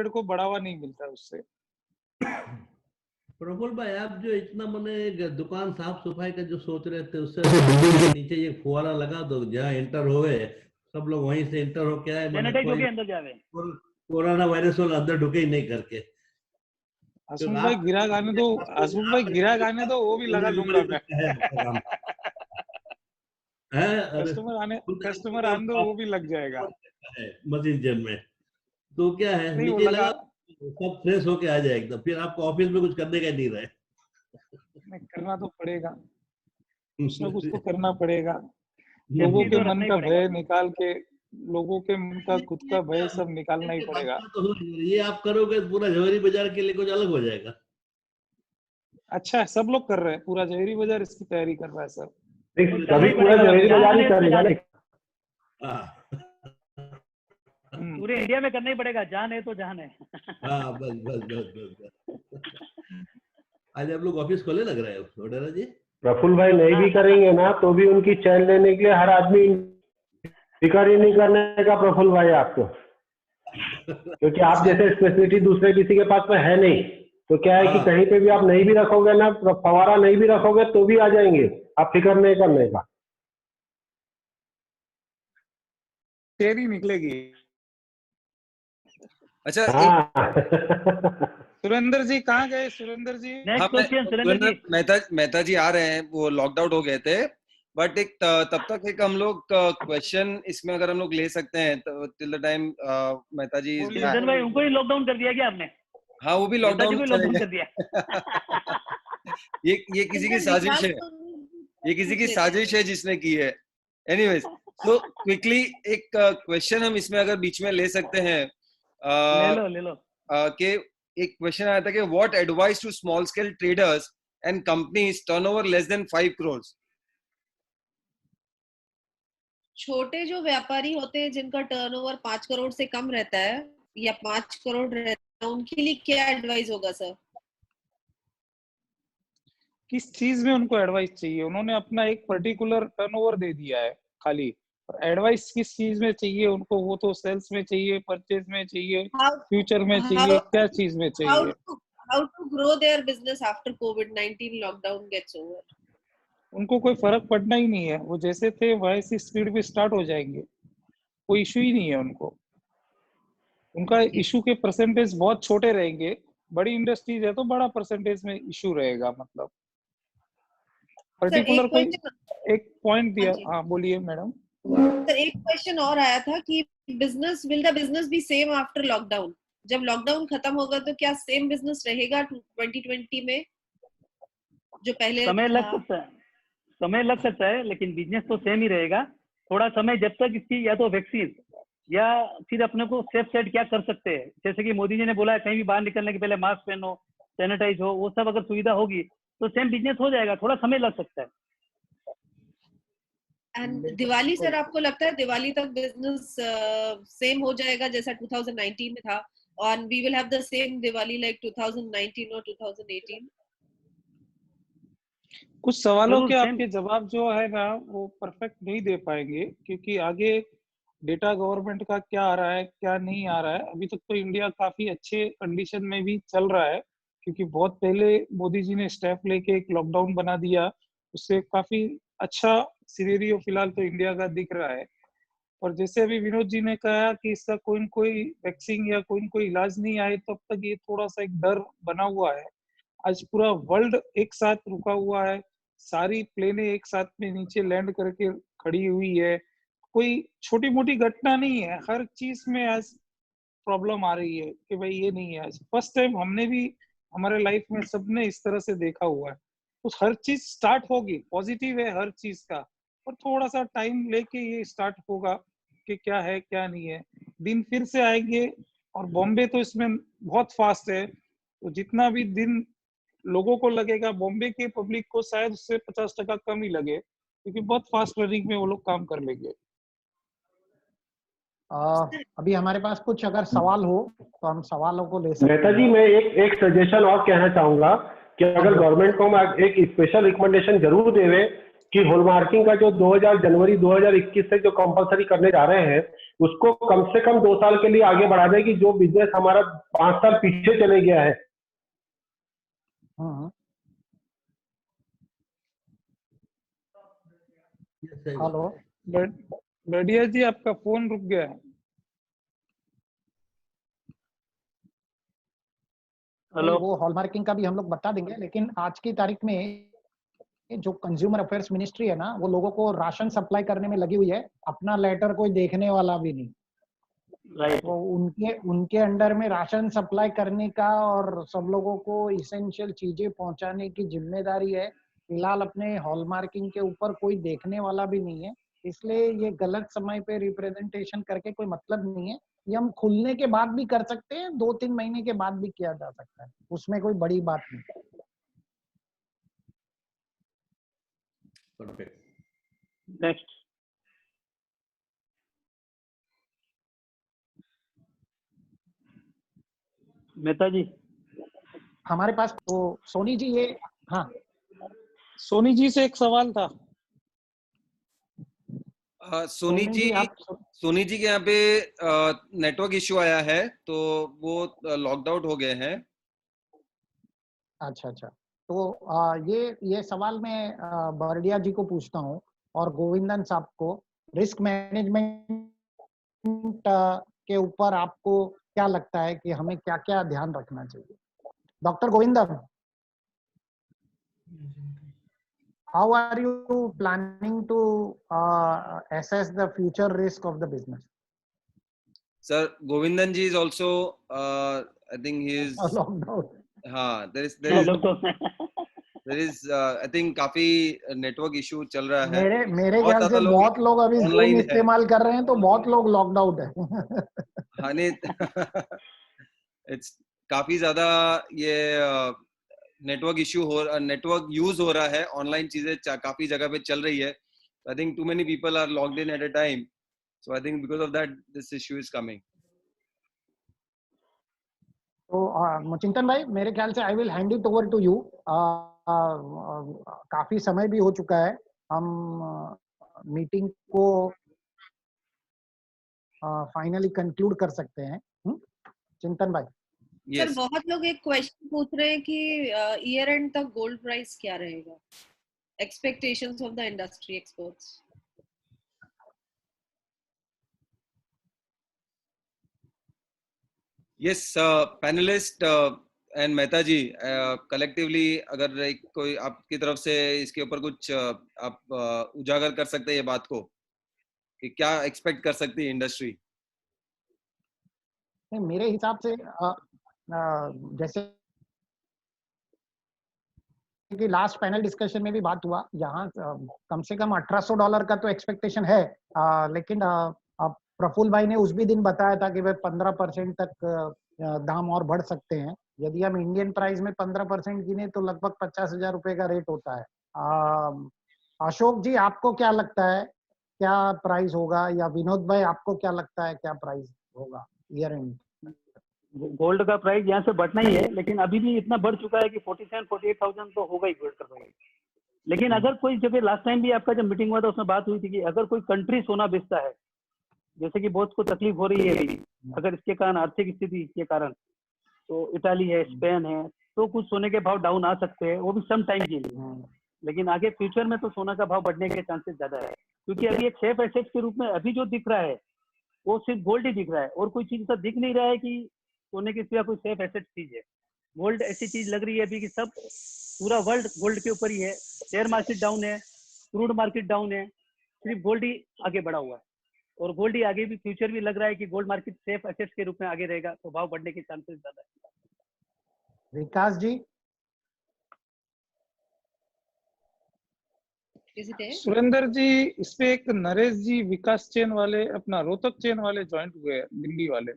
Speaker 6: को बढ़ावा नहीं मिलता उससे।
Speaker 5: प्रफुल्ल भाई, आप जो इतना मैंने दुकान साफ सफाई का जो सोच रहे थे, उससे बिल्डिंग के नीचे ये फुवारा लगा दो, जहाँ एंटर होवे सब लोग वहीं से एंटर होके आए,
Speaker 3: अंदर जावे,
Speaker 5: कोरोना वायरस वाला अंदर ढुके ही नहीं करके।
Speaker 6: हसमुख भाई गिराक आने दो, हसमुख भाई गिराक आने दो, वो भी लगा दूंगा मैं। कस्टमर आने दो, वो भी लग जाएगा
Speaker 5: मशीन जेल में। तो क्या है,
Speaker 6: नहीं, वो लगा
Speaker 5: सब फ्रेश होके आ जाए एकदम, फिर आपको ऑफिस में कुछ करने का नहीं रहे।
Speaker 6: करना तो पड़ेगा, कुछ ना कुछ तो करना पड़ेगा। लोगों के मन का भय निकाल के, लोगों के मन का खुद का भय सब निकालना ही पड़ेगा।
Speaker 5: तो ये आप करोगे पूरा जवेरी बाजार के लिए कुछ अलग हो जाएगा।
Speaker 6: अच्छा, सब लोग कर रहे हैं, पूरा जवेरी बाजार इसकी तैयारी कर रहा है सब।
Speaker 4: कभी पूरा जवेरी बाजार ही करेगा नहीं।
Speaker 3: पूरे इंडिया में करना ही पड़ेगा, जान है तो जान है।
Speaker 5: हाँ बस बस बस बस। आज आप लोग ऑफिस खोले लग रहा है वडोदरा जी?
Speaker 4: प्रफुल्ल भाई नहीं भी करेंगे ना तो भी उनकी चैन लेने के लिए हर आदमी फिक्र ही नहीं करने का प्रफुल्ल भाई आपको, क्योंकि आप जैसे स्पेशलिटी दूसरे किसी के पास में है नहीं। तो क्या है कि कहीं पे भी आप नहीं भी रखोगे ना, फवारा नहीं भी रखोगे तो भी आ जाएंगे, आप फिक्र नहीं करने का।
Speaker 6: तेरी निकलेगी।
Speaker 7: अच्छा
Speaker 6: सुरेंद्र जी कहाँ गए? सुरेंद्र जी
Speaker 7: हाँ, मेहता जी आ रहे हैं, वो लॉकड आउट हो गए थे, बट एक तब तक एक हम लोग क्वेश्चन इसमें अगर हम लोग ले सकते हैं टिल द टाइम मेहता जी
Speaker 3: भाई उनको ही लॉकडाउन कर दिया क्या आपने?
Speaker 7: हाँ, वो भी लॉकडाउन
Speaker 3: कर दिया।
Speaker 7: ये किसी की साजिश है, ये किसी की साजिश है जिसने की है। एनीवेज, तो क्विकली एक क्वेश्चन हम इसमें अगर बीच में ले सकते हैं।
Speaker 3: ले लो
Speaker 7: कि एक क्वेश्चन आया था कि what advice to small scale traders and companies turnover less than 5 crore.
Speaker 8: छोटे जो व्यापारी होते हैं जिनका टर्नओवर 5 करोड़ से कम रहता है या 5 करोड़ रहता है, उनके लिए क्या एडवाइस होगा सर?
Speaker 6: किस चीज में उनको एडवाइस चाहिए? उन्होंने अपना एक पर्टिकुलर टर्नओवर दे दिया है खाली, और एडवाइस किस चीज में चाहिए उनको? वो तो सेल्स में चाहिए, परचेज में चाहिए, फ्यूचर में चाहिए, क्या चीज में चाहिए?
Speaker 8: How to grow their business after COVID-19 lockdown gets over?
Speaker 6: उनको कोई फर्क पड़ना ही नहीं है, वो जैसे थे वैसी स्पीड पे स्टार्ट हो जाएंगे, कोई इशू ही नहीं है उनको। उनका इशू के परसेंटेज बहुत छोटे रहेंगे, बड़ी इंडस्ट्रीज है तो बड़ा परसेंटेज में इशू रहेगा। मतलब पर्टिकुलर कोई एक पॉइंट दिया। हाँ बोलिए मैडम।
Speaker 8: सर एक क्वेश्चन और आया था कि will the business B same after lockdown? जब लॉकडाउन खत्म होगा तो क्या सेम बिजनेस रहेगा 2020 में जो पहले?
Speaker 3: समय लग सकता है लेकिन बिजनेस तो सेम ही रहेगा। थोड़ा समय जब तक इसकी या तो वैक्सीन या फिर अपने को सेफ साइड क्या कर सकते हैं, जैसे कि मोदी जी ने बोला है कहीं भी बाहर निकलने के पहले मास्क पहनो, सैनिटाइज हो, वो सब अगर सुविधा होगी तो सेम बिजनेस हो जाएगा। थोड़ा समय लग सकता है।
Speaker 8: एंड दिवाली सर, आपको लगता है दिवाली तक बिजनेस सेम हो जाएगा जैसा 2019 में था, और we will have the same Diwali like 2019 और 2018?
Speaker 6: कुछ सवालों के आपके जवाब जो है ना वो परफेक्ट नहीं दे पाएंगे, क्योंकि आगे डेटा गवर्नमेंट का क्या आ रहा है क्या नहीं आ रहा है। अभी तक तो इंडिया काफी अच्छे कंडीशन में भी चल रहा है, क्योंकि बहुत पहले मोदी जी ने स्टेप लेके एक लॉकडाउन बना दिया, उससे काफी अच्छा सिनेरियो फिलहाल तो इंडिया का दिख रहा है। और जैसे अभी विनोद जी ने कहा कि इसका कोई न कोई वैक्सीन या कोई न कोई इलाज नहीं आए, तब तक ये थोड़ा सा एक डर बना हुआ है। आज पूरा वर्ल्ड एक साथ रुका हुआ है, सारी प्लेनें एक साथ में नीचे लैंड करके खड़ी हुई है, कोई छोटी मोटी घटना नहीं है, हर चीज में आज प्रॉब्लम आ रही है कि भाई ये नहीं है। आज फर्स्ट टाइम हमने भी हमारे लाइफ में सबने इस तरह से देखा हुआ है। तो हर चीज स्टार्ट होगी, पॉजिटिव है हर चीज का, और थोड़ा सा टाइम लेके ये स्टार्ट होगा कि क्या है क्या नहीं है। दिन फिर से आएंगे, और बॉम्बे तो इसमें बहुत फास्ट है, तो जितना भी दिन लोगों को लगेगा बॉम्बे के पब्लिक को शायद उससे 50% कम ही लगे, क्योंकि बहुत फास्ट रनिंग में वो लोग काम कर लेंगे।
Speaker 2: अभी हमारे पास कुछ अगर सवाल हो तो हम सवालों को ले सकते हैं।
Speaker 4: मेहता जी मैं एक सजेशन और कहना चाहूंगा कि अगर गवर्नमेंट को हम एक स्पेशल रिकमेंडेशन जरूर देवे कि हॉलमार्किंग का जो जनवरी 2021 से जो कंपलसरी करने जा रहे हैं उसको कम से कम 2 साल के लिए आगे बढ़ा दें, कि जो बिजनेस हमारा 5 साल पीछे चले गया है।
Speaker 2: हेलो
Speaker 6: बढ़िया जी, आपका फोन रुक गया है।
Speaker 2: हेलो, वो हॉलमार्किंग का भी हम लोग बता देंगे, लेकिन आज की तारीख में जो कंज्यूमर अफेयर्स मिनिस्ट्री है ना, वो लोगों को राशन सप्लाई करने में लगी हुई है, अपना लेटर कोई देखने वाला भी नहीं।
Speaker 3: राइट।
Speaker 2: वो उनके अंडर में राशन सप्लाई करने का और सब लोगों को इसेंशियल चीजें पहुंचाने की जिम्मेदारी है। फिलहाल अपने हॉलमार्किंग के ऊपर कोई देखने वाला भी नहीं है, इसलिए ये गलत समय पे रिप्रेजेंटेशन करके कोई मतलब नहीं है। ये हम खुलने के बाद भी कर सकते हैं, 2-3 महीने के बाद भी किया जा सकता है, उसमें कोई बड़ी बात नहीं।
Speaker 5: परफेक्ट।
Speaker 3: नेक्स्ट मेहता जी।
Speaker 2: हमारे पास तो सोनी जी ये, हाँ
Speaker 6: सोनी जी से एक सवाल था।
Speaker 7: सोनी जी सोनी जी के यहाँ पे नेटवर्क इश्यू आया है, तो वो लॉकड आउट हो गए हैं।
Speaker 2: अच्छा, तो ये सवाल मैं बर्डिया जी को पूछता हूँ और गोविंदन साहब को। रिस्क मैनेजमेंट के ऊपर आपको क्या लगता है कि हमें क्या क्या ध्यान रखना चाहिए? Doctor Govindan, how are you planning to assess the future risk of the business?
Speaker 7: Sir, Govindan ji is also I think he is
Speaker 2: locked out.
Speaker 7: हाँ, there is I think काफी नेटवर्क इशू चल रहा है।
Speaker 2: मेरे ख्याल से बहुत लोग अभी Zoom इस्तेमाल कर रहे हैं, तो बहुत लोग लॉकड आउट है।
Speaker 7: हाँ नहीं, it's काफी ज्यादा ये नेटवर्क इशू नेटवर्क यूज हो रहा है, ऑनलाइन चीजें काफी जगह पे चल रही है। I think too many people are logged in at a time, so I think because of that this issue is coming.
Speaker 2: तो चिंतन भाई, मेरे ख्याल से I will hand it over to you. काफी समय भी हो चुका है, हम मीटिंग को फाइनली कंक्लूड कर सकते हैं। चिंतन भाई।
Speaker 8: सर बहुत लोग एक क्वेश्चन पूछ रहे हैं कि ईयर एंड तक गोल्ड प्राइस क्या रहेगा, expectations of the industry experts.
Speaker 7: Yes panelist and Mehta ji, collectively अगर एक कोई आपकी तरफ से इसके ऊपर कुछ आप उजागर कर सकते हैं ये बात को कि क्या एक्सपेक्ट कर सकती है इंडस्ट्री?
Speaker 2: मेरे हिसाब से जैसे कि लास्ट पैनल डिस्कशन में भी बात हुआ, यहाँ कम से कम $1800 का तो एक्सपेक्टेशन है, लेकिन प्रफुल्ल भाई ने उस भी दिन बताया था कि वह 15% तक दाम और बढ़ सकते हैं। यदि हम इंडियन प्राइस में 15% गिने तो लगभग 50,000 रुपए का रेट होता है। अशोक जी, आपको क्या लगता है क्या प्राइस होगा, या विनोद भाई आपको क्या लगता है क्या प्राइस होगा ईयर एंड?
Speaker 3: गोल्ड का प्राइस यहाँ से बढ़ना ही है, लेकिन अभी भी इतना बढ़ चुका है कि 47-48,000 तो होगा ही गोल्ड का प्राइस। लेकिन अगर कोई, जब लास्ट टाइम भी आपका जब मीटिंग हुआ था उसमें बात हुई थी कि अगर कोई कंट्री सोना बेचता है, जैसे कि बहुत को तकलीफ हो रही है अभी, अगर इसके कारण आर्थिक स्थिति के कारण, तो इटाली है, स्पेन है, तो कुछ सोने के भाव डाउन आ सकते हैं, वो भी सम टाइम के लिए। लेकिन आगे फ्यूचर में तो सोना का भाव बढ़ने के चांसेस ज्यादा है, क्योंकि अभी एक सेफ एसेट के रूप में अभी जो दिख रहा है वो सिर्फ गोल्ड ही दिख रहा है, और कोई चीज ऐसा दिख नहीं रहा है कि सोने के सिवा कोई सेफ एसेट चीज है। गोल्ड ऐसी चीज लग रही है अभी कि सब पूरा वर्ल्ड गोल्ड के ऊपर ही है। शेयर मार्केट डाउन है, क्रूड मार्केट डाउन है, सिर्फ गोल्ड ही आगे बढ़ा हुआ है, और गोल्ड ही आगे भी फ्यूचर भी लग रहा है कि गोल्ड मार्केट सेफ एसेट्स के रूप में आगे रहेगा, तो भाव बढ़ने के चांसेस ज्यादा है।
Speaker 2: विकास जी।
Speaker 6: सुरेंद्र जी, इस पे एक नरेश जी विकास चेन वाले, अपना रोहतक चेन वाले ज्वाइंट हुए हैं, दिल्ली वाले,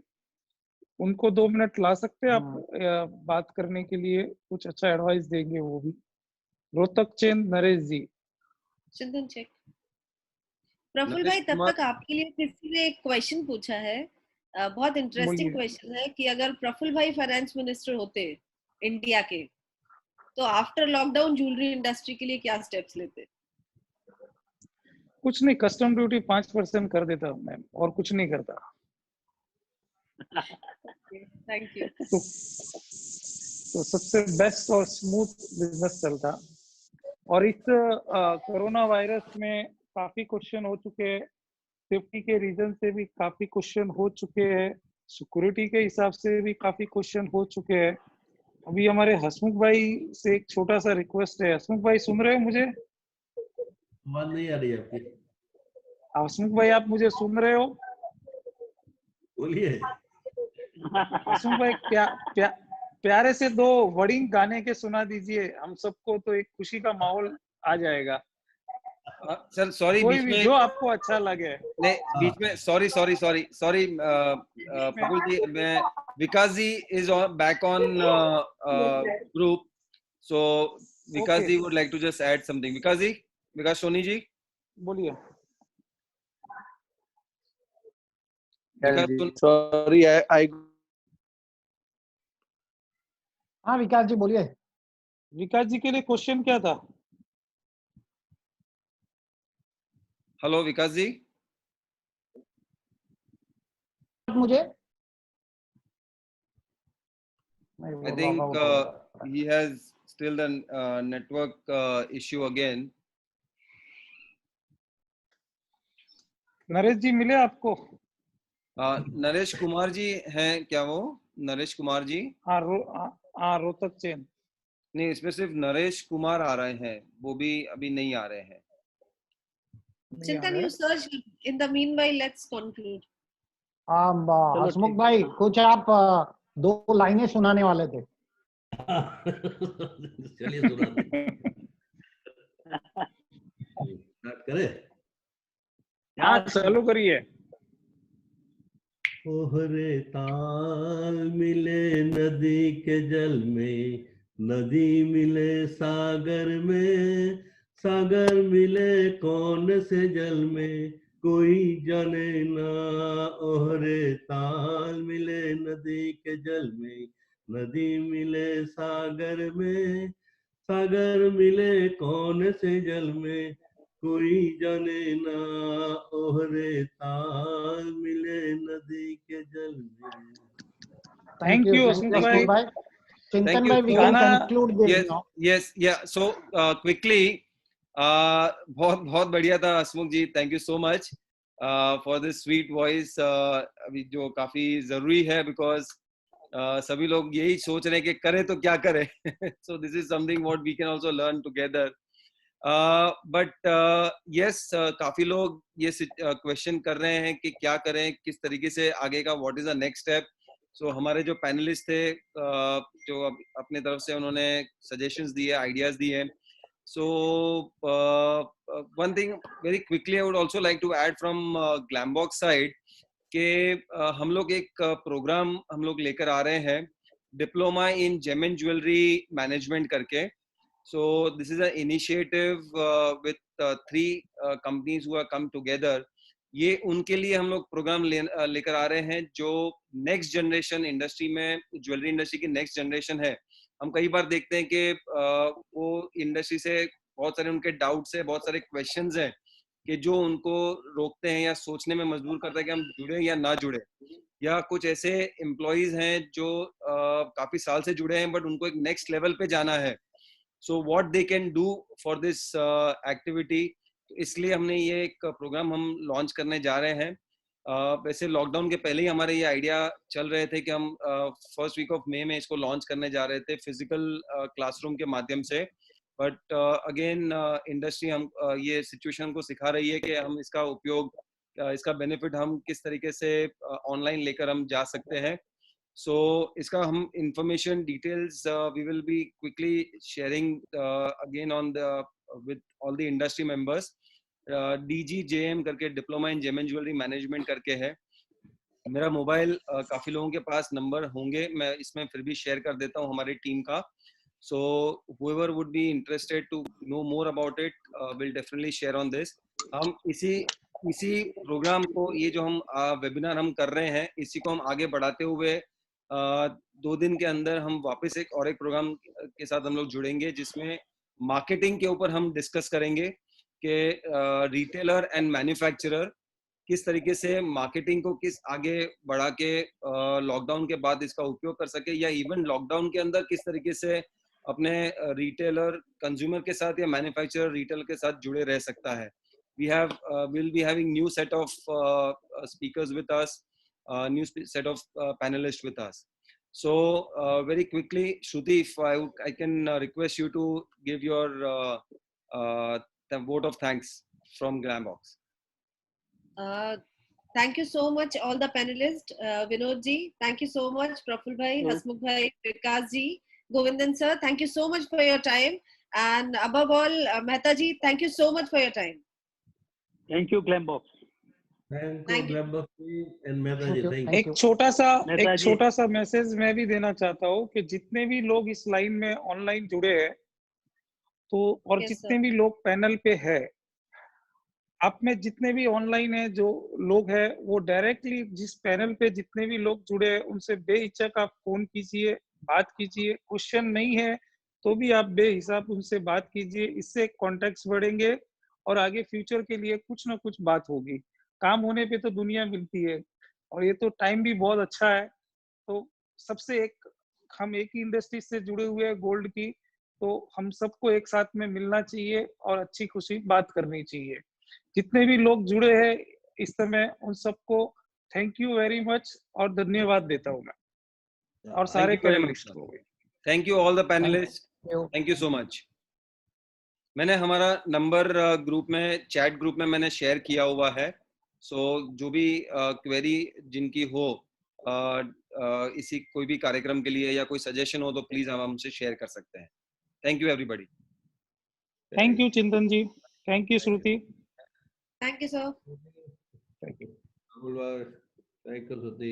Speaker 6: उनको 2 मिनट ला सकते हैं आप बात करने के लिए? कुछ अच्छा एडवाइस देंगे वो भी। रोहतक चेन नरेश जी।
Speaker 8: चिंतन चेक। प्रफुल्ल भाई, तब तक आपके लिए किसी ने एक क्वेश्चन पूछा है, बहुत इंटरेस्टिंग क्वेश्चन है कि अगर प्रफुल्ल भाई फाइनेंस मिनिस्टर होते इंडिया के, तो आफ्टर लॉकडाउन ज्वेलरी इंडस्ट्री के लिए क्या स्टेप्स लेते?
Speaker 6: कुछ नहीं, कस्टम ड्यूटी 5% कर देता मैं, और कुछ नहीं करता।
Speaker 8: Thank you.
Speaker 6: तो सबसे बेस्ट और स्मूथ बिजनेस चलता। और इस कोरोना वायरस में काफी क्वेश्चन हो चुके हैं, सेफ्टी के रीजन से भी काफी क्वेश्चन हो चुके हैं, सिक्योरिटी के हिसाब से भी काफी क्वेश्चन हो चुके हैं। अभी हमारे हसमुख भाई से एक छोटा सा रिक्वेस्ट है। हसमुख भाई सुन रहे हो मुझे?
Speaker 5: आवाज नहीं आ रही है आपकी।
Speaker 6: हसमुख भाई, आप मुझे सुन रहे हो?
Speaker 5: बोलिए।
Speaker 6: हसमुख भाई प्यारे से 2 वर्डिंग गाने के सुना दीजिए, हम सबको तो एक खुशी का माहौल आ जाएगा।
Speaker 7: सर सॉरी,
Speaker 6: कोई
Speaker 7: बीच
Speaker 6: भी
Speaker 7: में
Speaker 6: जो आपको अच्छा लगे।
Speaker 7: नहीं, बीच में सॉरी प्रफुल जी, मैं Vikas ji is back on group, so Vikas
Speaker 6: Okay.
Speaker 7: Ji would like to just add something. Vikas ji, Vikas Soni ji,
Speaker 6: बोलिए।
Speaker 7: विकास
Speaker 1: Sorry, I
Speaker 2: हाँ विकास जी बोलिए।
Speaker 6: विकास जी के लिए क्वेश्चन क्या था?
Speaker 7: हेलो विकास जी,
Speaker 2: मुझे
Speaker 7: I think he has still the network issue again.
Speaker 6: Naresh जी मिले आपको?
Speaker 7: नरेश कुमार जी हैं क्या वो? नरेश कुमार जी?
Speaker 6: हाँ, रोहतक चेन।
Speaker 7: नहीं, इसमें सिर्फ नरेश कुमार आ रहे हैं, वो भी अभी नहीं आ रहे हैं।
Speaker 8: Chintan, you search. In the meanwhile, let's conclude.
Speaker 2: हसमुख भाई कुछ आप 2 लाइनें सुनाने वाले थे।
Speaker 5: चलिए सुनाते हैं। स्टार्ट करें?
Speaker 6: हाँ चालू करिए।
Speaker 5: ओहरे ताल मिले नदी के जल में, नदी मिले सागर में, सागर मिले कौन से जल में, कोई जाने ना। ओहरे ताल मिले नदी के जल में, नदी मिले सागर में, सागर मिले कौन से जल में, कोई जाने ना। ओहरे ताल मिले नदी के जल में।
Speaker 6: Thank you,
Speaker 2: हसमुख
Speaker 6: Asmuk
Speaker 2: भाई। चिंतन
Speaker 7: Thank you.
Speaker 2: भाई, we can conclude this
Speaker 7: Yes,
Speaker 2: now.
Speaker 7: yes, yeah. So quickly, बहुत बहुत बढ़िया था Hasmukh ji, thank you so much for this sweet voice, अभी जो काफी जरूरी है, बिकॉज सभी लोग यही सोच रहे हैं कि करें तो क्या करें। So this is something what we can also learn together. But yes, काफी लोग ये क्वेश्चन कर रहे हैं कि क्या करें, किस तरीके से आगे का, what is the next step. So हमारे जो पैनलिस्ट थे, जो अपने तरफ से उन्होंने सजेशंस दिए, आइडियाज दिए। So one thing very quickly I would also like to add from Glambox side कि हम लोग एक प्रोग्राम हम लोग लेकर आ रहे हैं, diploma in gem and jewellery management करके। So this is an initiative with 3 companies who have come together. ये उनके लिए हम लोग प्रोग्राम लेकर आ रहे हैं, जो नेक्स्ट जनरेशन इंडस्ट्री में, ज्वेलरी इंडस्ट्री की नेक्स्ट जनरेशन है। हम कई बार देखते हैं कि वो इंडस्ट्री से बहुत सारे उनके डाउट्स है, बहुत सारे क्वेश्चंस हैं कि जो उनको रोकते हैं या सोचने में मजबूर करता है कि हम जुड़े या ना जुड़े, या कुछ ऐसे एम्प्लॉइज हैं जो काफी साल से जुड़े हैं बट उनको एक नेक्स्ट लेवल पे जाना है। So what they can do for this activity, इसलिए हमने ये एक प्रोग्राम हम लॉन्च करने जा रहे हैं। वैसे लॉकडाउन के पहले ही हमारे ये आइडिया चल रहे थे कि हम फर्स्ट वीक ऑफ मई में इसको लॉन्च करने जा रहे थे फिजिकल क्लासरूम के माध्यम से। बट अगेन इंडस्ट्री हम ये सिचुएशन को सिखा रही है कि हम इसका उपयोग, इसका बेनिफिट हम किस तरीके से ऑनलाइन लेकर हम जा सकते हैं। So इसका हम information details we will be quickly sharing again on the with all the industry members. DGJM करके diploma in gem and jewellery management करके है। मेरा मोबाइल काफी लोगों के पास नंबर होंगे, मैं इसमें फिर भी शेयर कर देता हूँ हमारी टीम का। So whoever would be interested to know more about it will definitely share on this. हम इसी प्रोग्राम को, ये जो हम वेबिनार हम कर रहे हैं, इसी को हम आगे बढ़ाते हुए 2 दिन के अंदर हम वापस एक प्रोग्राम के साथ हम लोग जुड़ेंगे, जिसमें मार्केटिंग के ऊपर हम डिस्कस करेंगे कि रिटेलर एंड मैन्युफैक्चरर किस तरीके से मार्केटिंग को किस आगे बढ़ा के लॉकडाउन के बाद इसका उपयोग कर सके, या इवन लॉकडाउन के अंदर किस तरीके से अपने रिटेलर कंज्यूमर के साथ या मैन्युफैक्चरर रिटेलर के साथ जुड़े रह सकता है। we'll be having new set of speakers with us, new set of panelists with us. So very quickly, Shruti, if I can request you to give your the vote of thanks from Glambox.
Speaker 8: Thank you so much, all the panelists. Vinod ji, thank you so much. Praful bhai, Hasmukh bhai, Vikas ji, Govindan sir, thank you so much for your time. And above all, Mehta ji, thank you so much for your time.
Speaker 3: Thank you Glambox.
Speaker 5: Thank you
Speaker 8: Thank you.
Speaker 5: Glambox and Mehta ji, thank
Speaker 6: एक
Speaker 3: मेहता जी।
Speaker 6: छोटा सा message मैं भी देना चाहता हूँ कि जितने भी लोग इस लाइन में ऑनलाइन जुड़े हैं, तो और
Speaker 8: Yes,
Speaker 6: जितने
Speaker 8: sir.
Speaker 6: भी लोग पैनल पे है, आप में जितने भी ऑनलाइन है जो लोग हैं, वो डायरेक्टली जिस पैनल पे जितने भी लोग जुड़े हैं उनसे बेहिचक आप फोन कीजिए, बात कीजिए। क्वेश्चन नहीं है तो भी आप बेहिसाब उनसे बात कीजिए, इससे कॉन्टेक्ट्स बढ़ेंगे और आगे फ्यूचर के लिए कुछ ना कुछ बात होगी। काम होने पे तो दुनिया मिलती है और ये तो टाइम भी बहुत अच्छा है। तो सबसे एक हम एक ही इंडस्ट्री से जुड़े हुए हैं गोल्ड की, तो हम सबको एक साथ में मिलना चाहिए और अच्छी खुशी बात करनी चाहिए। जितने भी लोग जुड़े हैं इस समय उन सबको थैंक यू वेरी मच और धन्यवाद देता हूँ मैं और सारे पैनलिस्ट को भी।
Speaker 7: Thank you all the panelist, thank you so much. मैंने हमारा नंबर ग्रुप में, चैट ग्रुप में मैंने शेयर किया हुआ है। सो जो भी क्वेरी जिनकी हो इसी कोई भी कार्यक्रम के लिए या कोई सजेशन हो तो प्लीज हम हमसे शेयर कर सकते हैं। Thank you everybody.
Speaker 6: Thank you Chintan ji, thank you Shruti.
Speaker 8: Thank you, sir.
Speaker 6: Thank you.
Speaker 5: Thank you Shruti.